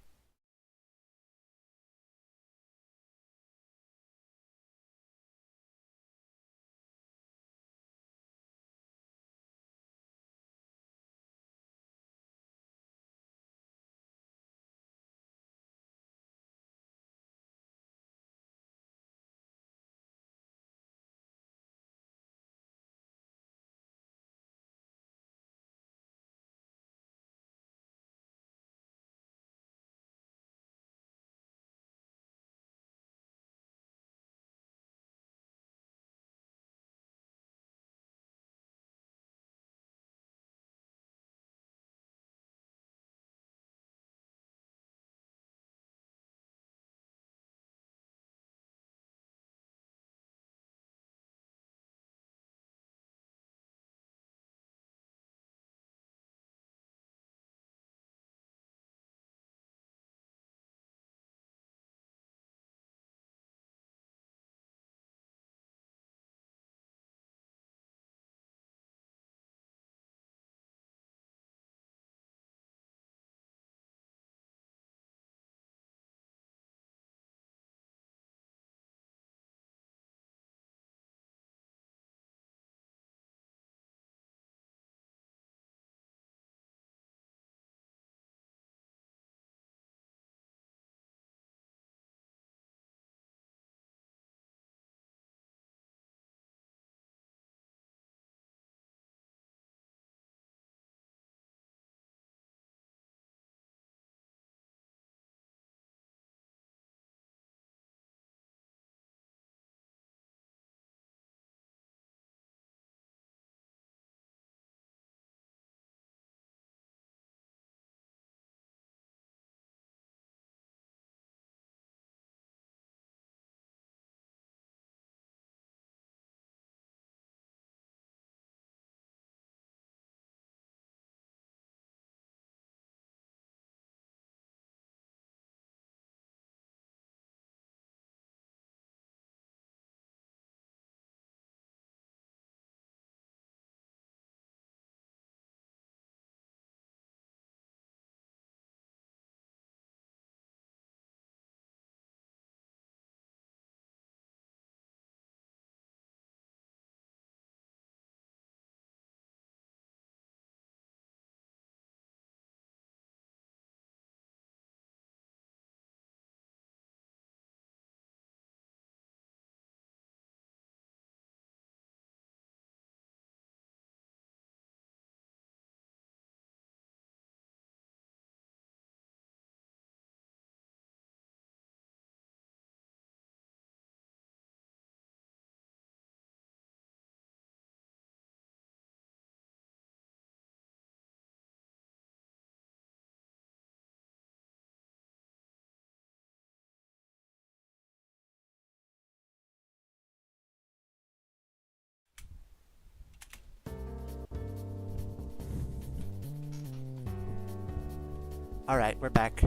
Alright, we're back.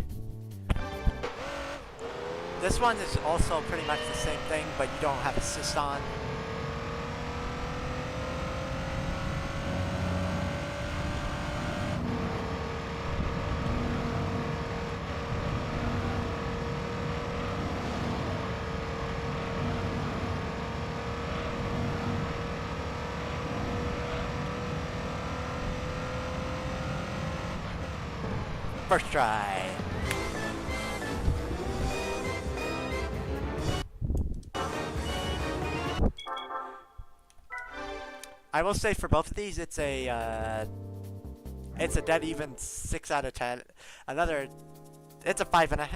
This one is also pretty much the same thing, but you don't have assist on. First try. I will say for both of these, it's a dead even 6 out of 10. It's a 5.5.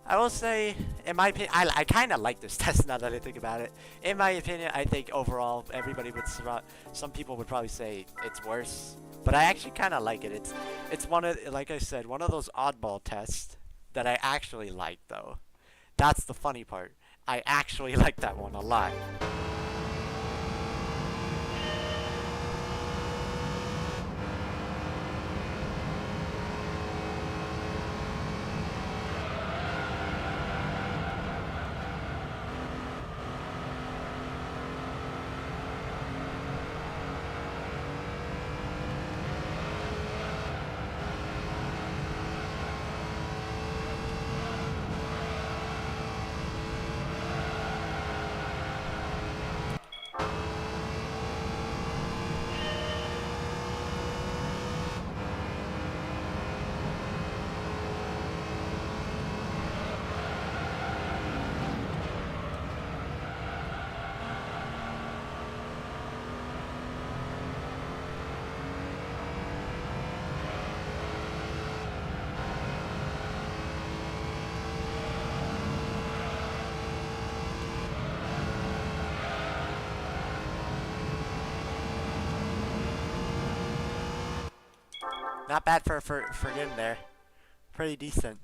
I will say, in my opinion, I kind of like this test now that I think about it. In my opinion, I think overall, everybody would, some people would probably say it's worse. But I actually kind of like it. It's one of, like I said, one of those oddball tests that I actually like, though. That's the funny part. I actually like that one a lot. Not bad for getting there. Pretty decent.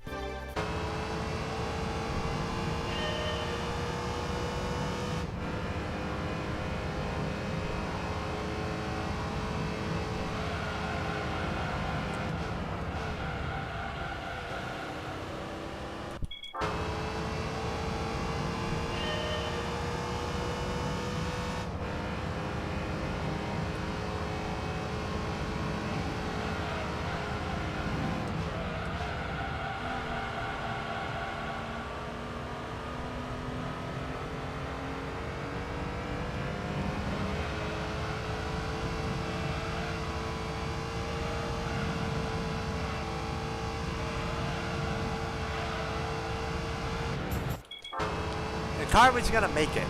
The car was gonna make it.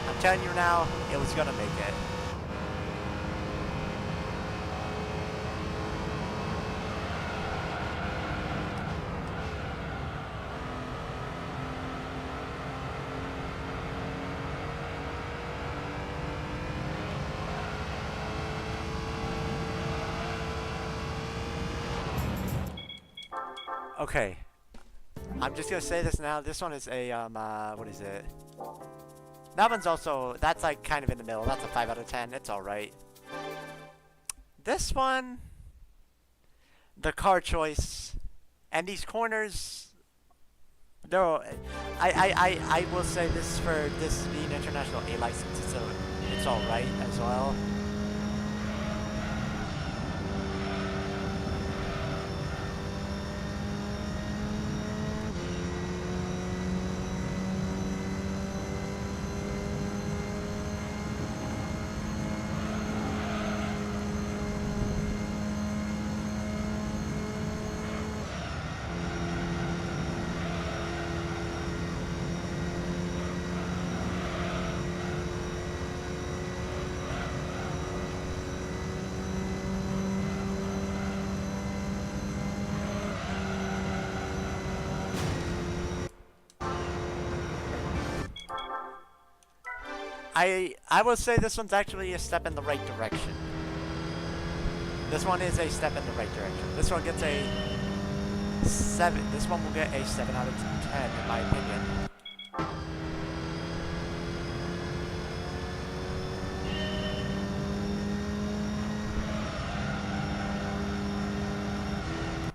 I'm telling you now, it was gonna make it. Okay. I'm just gonna say this now. This one is a, what is it? That one's also, that's like kind of in the middle. That's a 5 out of 10. It's alright. This one, the car choice, and these corners, no, I will say this for this being international A license, it's alright as well. I will say this one's actually a step in the right direction. This one is a step in the right direction. This one gets a 7. This one will get a 7 out of 10 in my opinion.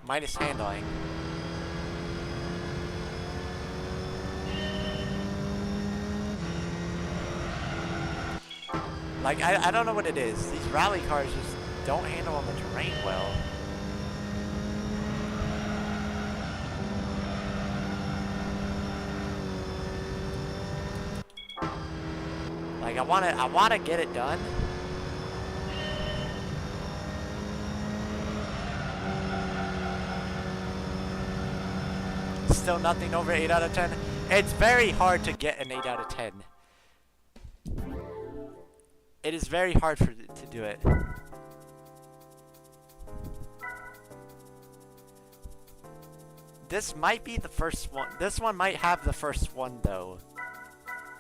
minus handling. Like, I don't know what it is. These rally cars just don't handle on the terrain well. Like, I wanna get it done. Still nothing over 8 out of 10. It's very hard to get an 8 out of 10. It is very hard to do it. This might be the first one. This one might have the first one, though.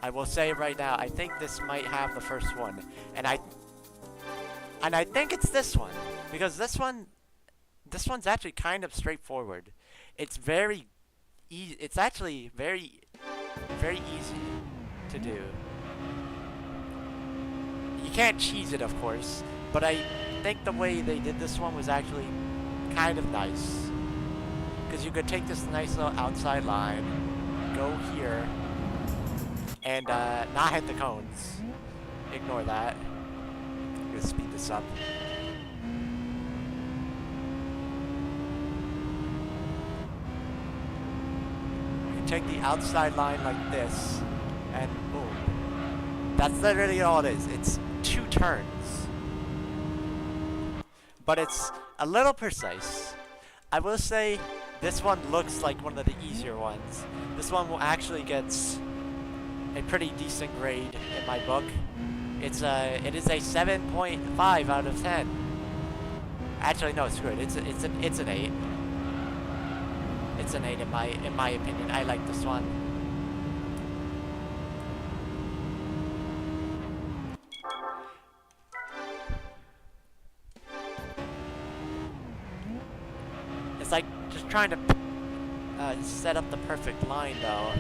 I will say right now, I think this might have the first one. And I think it's this one. Because this one's actually kind of straightforward. It's very easy. It's actually very easy to do. You can't cheese it, of course, but I think the way they did this one was actually kind of nice. Because you could take this nice little outside line, go here, and not hit the cones. Ignore that. I'm gonna speed this up. You can take the outside line like this, and boom. That's literally all it is. It's 2 turns. But it's a little precise. I will say this one looks like one of the easier ones. This one will actually gets a pretty decent grade in my book. It is a 7.5 out of 10. Actually, no, screw it. It's an 8. It's an 8 in my opinion. I like this one. It's like just trying to set up the perfect line, though.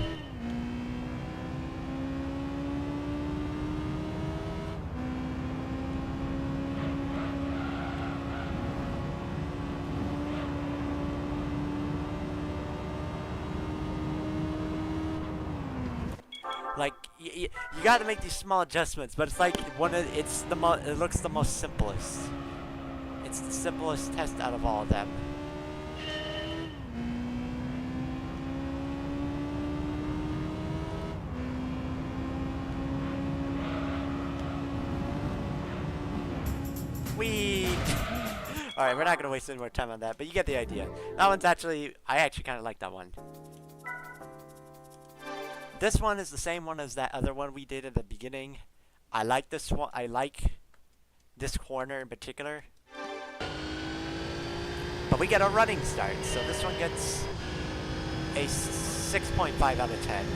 Like you got to make these small adjustments, but it's like it looks the most simplest. It's the simplest test out of all of them. Alright, we're not gonna waste any more time on that, but you get the idea. That one's actually, I actually kind of like that one. This one is the same one as that other one we did at the beginning. I like this one. I like this corner in particular. But we get a running start, so this one gets a 6.5 out of 10.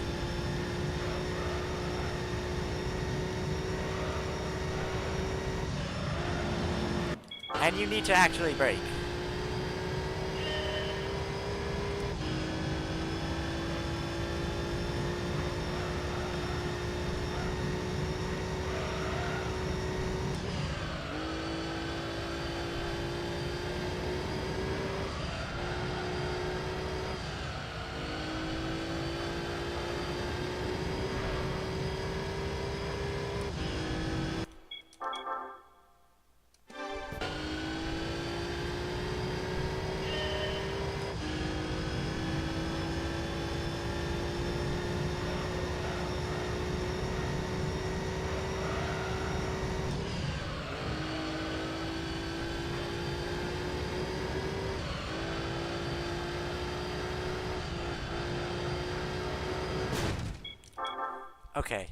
And you need to actually brake. Okay,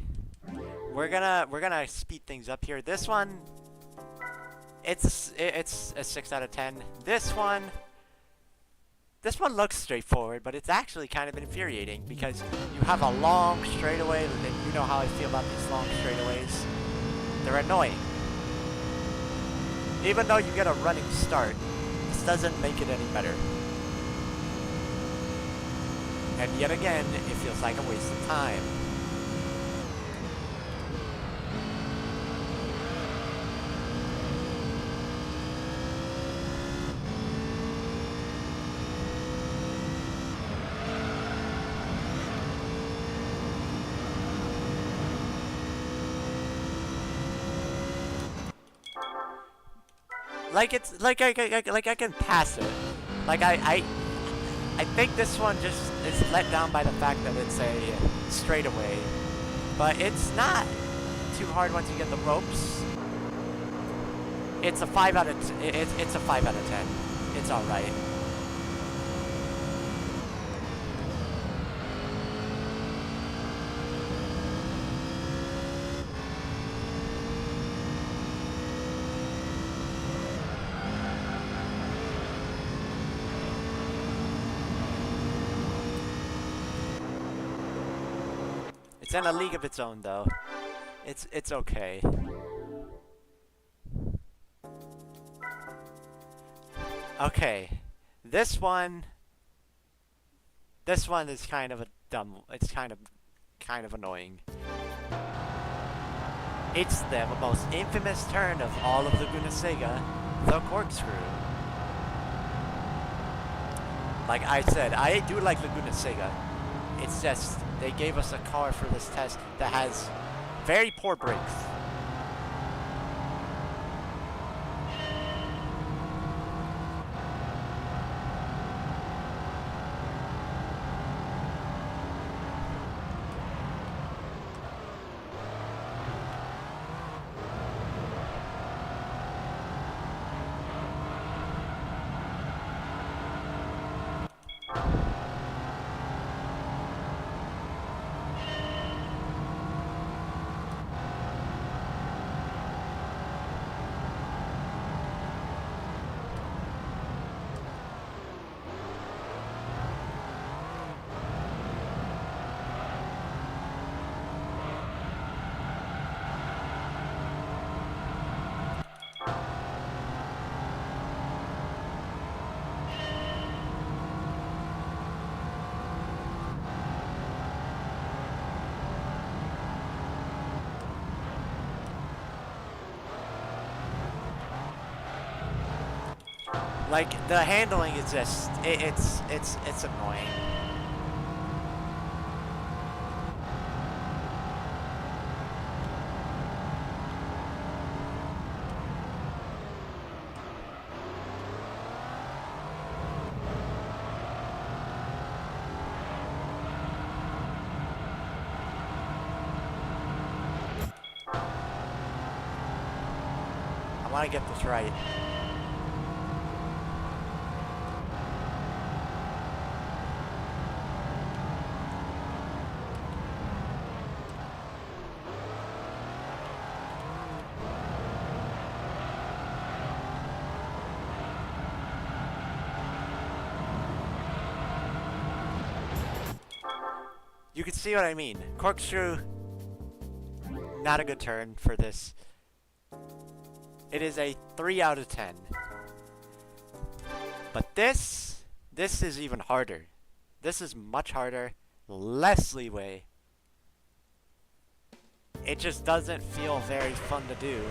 we're gonna speed things up here. This one, it's a 6 out of 10. This one looks straightforward, but it's actually kind of infuriating because you have a long straightaway, and you know how I feel about these long straightaways. They're annoying. Even though you get a running start, this doesn't make it any better. And yet again, it feels like a waste of time. Like it's like I can pass it. Like I think this one just is let down by the fact that it's a straightaway, but it's not too hard once you get the ropes. It's a 5 out of it's a 5 out of 10. It's all right. It's in a league of its own, though. It's okay. Okay, this one is kind of a dumb. It's kind of annoying. It's the most infamous turn of all of Laguna Seca, the corkscrew. Like I said, I do like Laguna Seca. It's just they gave us a car for this test that has very poor brakes. Like the handling is just it's annoying. I want to get this right. You can see what I mean. Corkscrew, not a good turn for this. It is a 3 out of 10. But this is even harder. This is much harder, less leeway. It just doesn't feel very fun to do.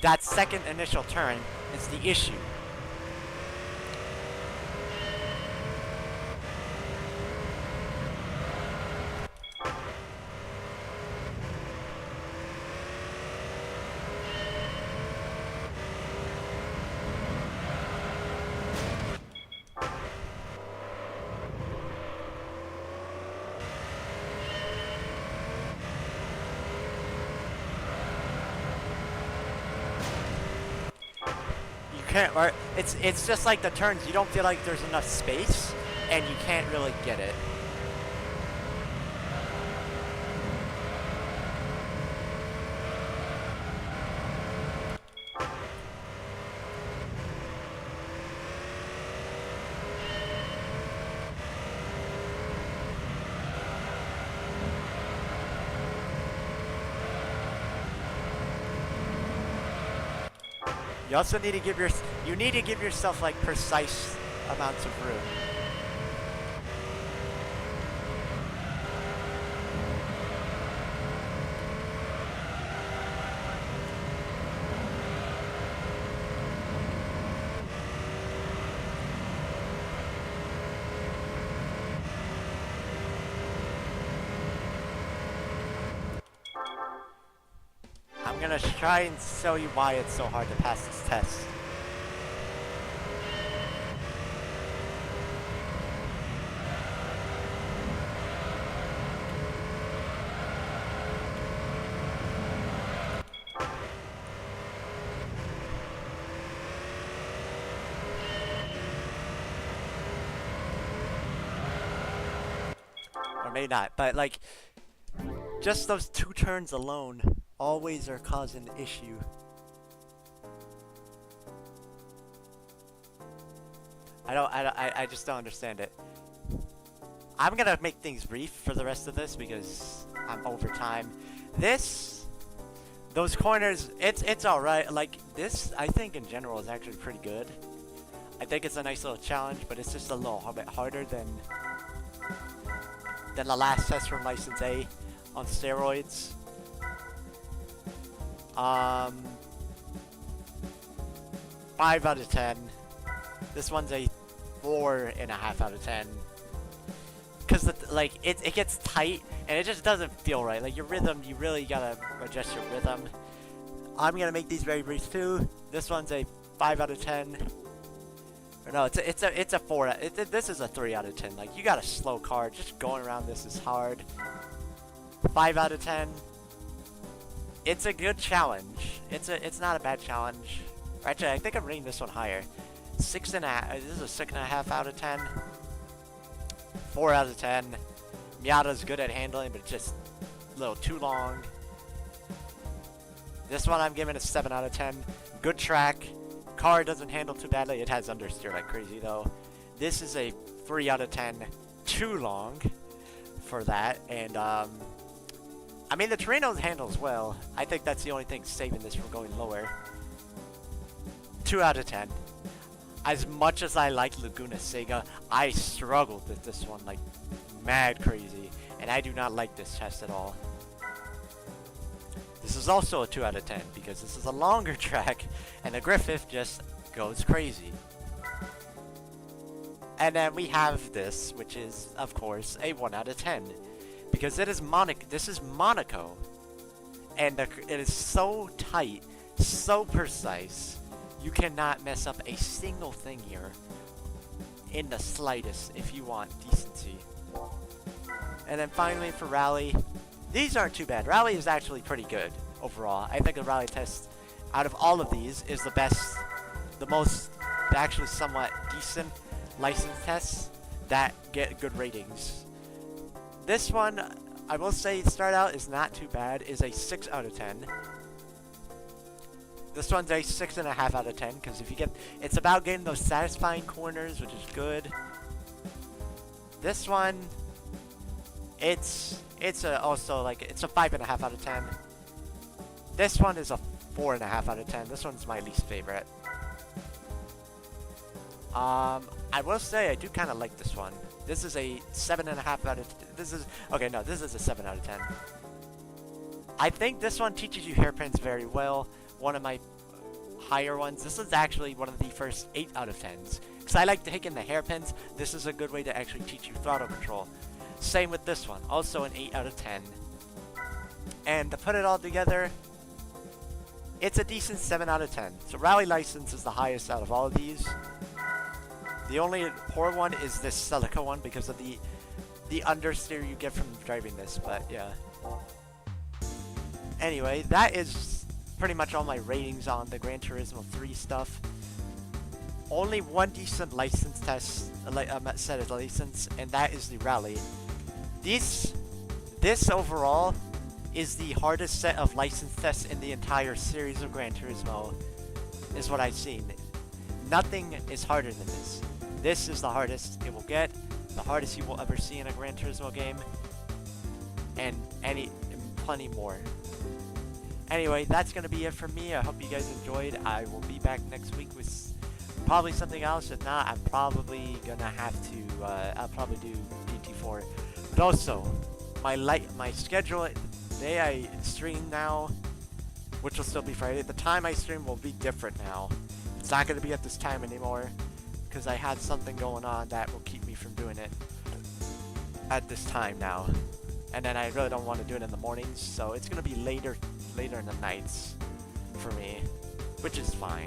That second initial turn is the issue. Or it's just like the turns, you don't feel like there's enough space and you can't really get it. You also need to give yourself like precise amounts of room. gonna try and show you why it's so hard to pass this test. Or maybe not, but like, just those 2 turns alone always are causing an issue. I just don't understand it. I'm gonna make things brief for the rest of this because I'm over time. Those corners, it's alright. Like, this, I think in general is actually pretty good. I think it's a nice little challenge, but it's just a little bit harder than the last test from License A on steroids. 5 out of 10. This one's a 4.5 out of 10. Because it gets tight and it just doesn't feel right. Like your rhythm, you really gotta adjust your rhythm. I'm gonna make these very brief too. This one's a 5 out of 10. Or no, it's a 4. This is a 3 out of 10. Like, you got a slow car. Just going around this is hard. 5 out of 10. It's a good challenge. It's not a bad challenge. Actually, I think I'm rating this one higher. 6.5. This is a 6.5 out of 10. 4 out of 10. Miata's good at handling, but it's just a little too long. This one I'm giving a 7 out of 10. Good track. Car doesn't handle too badly. It has understeer like crazy though. This is a 3 out of 10. Too long for that. And I mean, the Torino handles well. I think that's the only thing saving this from going lower. 2 out of 10. As much as I like Laguna Seca, I struggled with this one like mad crazy. And I do not like this test at all. This is also a 2 out of 10 because this is a longer track and the Griffith just goes crazy. And then we have this, which is, of course, a 1 out of 10 because it is this is Monaco, and it is so tight, so precise. You cannot mess up a single thing here in the slightest if you want decency. And then finally for Rally, these aren't too bad. Rally is actually pretty good overall. I think the Rally test out of all of these is the best, the most actually somewhat decent license tests that get good ratings. This one, I will say, start out is not too bad, is a 6 out of 10. This one's a 6.5 out of 10 because if you get, it's about getting those satisfying corners, which is good. This one, it's also like, it's a 5.5 out of 10. This one is a 4.5 out of 10. This one's my least favorite. I will say I do kind of like this one. This is a 7.5 out of. This is okay. No, this is a 7 out of 10. I think this one teaches you hairpins very well. One of my higher ones. This is actually one of the first 8 out of 10s. Because I like taking the hairpins. This is a good way to actually teach you throttle control. Same with this one. Also an 8 out of 10. And to put it all together, it's a decent 7 out of 10. So Rally License is the highest out of all of these. The only poor one is this Celica one because of the understeer you get from driving this, but yeah. Anyway, that is pretty much all my ratings on the Gran Turismo 3 stuff. Only one decent license test, set of license, and that is the Rally. This overall is the hardest set of license tests in the entire series of Gran Turismo, is what I've seen. Nothing is harder than this. This is the hardest it will get, the hardest you will ever see in a Gran Turismo game, and plenty more. Anyway, that's gonna be it for me. I hope you guys enjoyed. I will be back next week with probably something else. If not, I'm probably gonna have to. I'll probably do GT4. But also, my schedule, the day I stream now, which will still be Friday. The time I stream will be different now. It's not gonna be at this time anymore, because I had something going on that will keep me from doing it at this time now. And then I really don't want to do it in the mornings, so it's going to be later later in the nights for me, which is fine.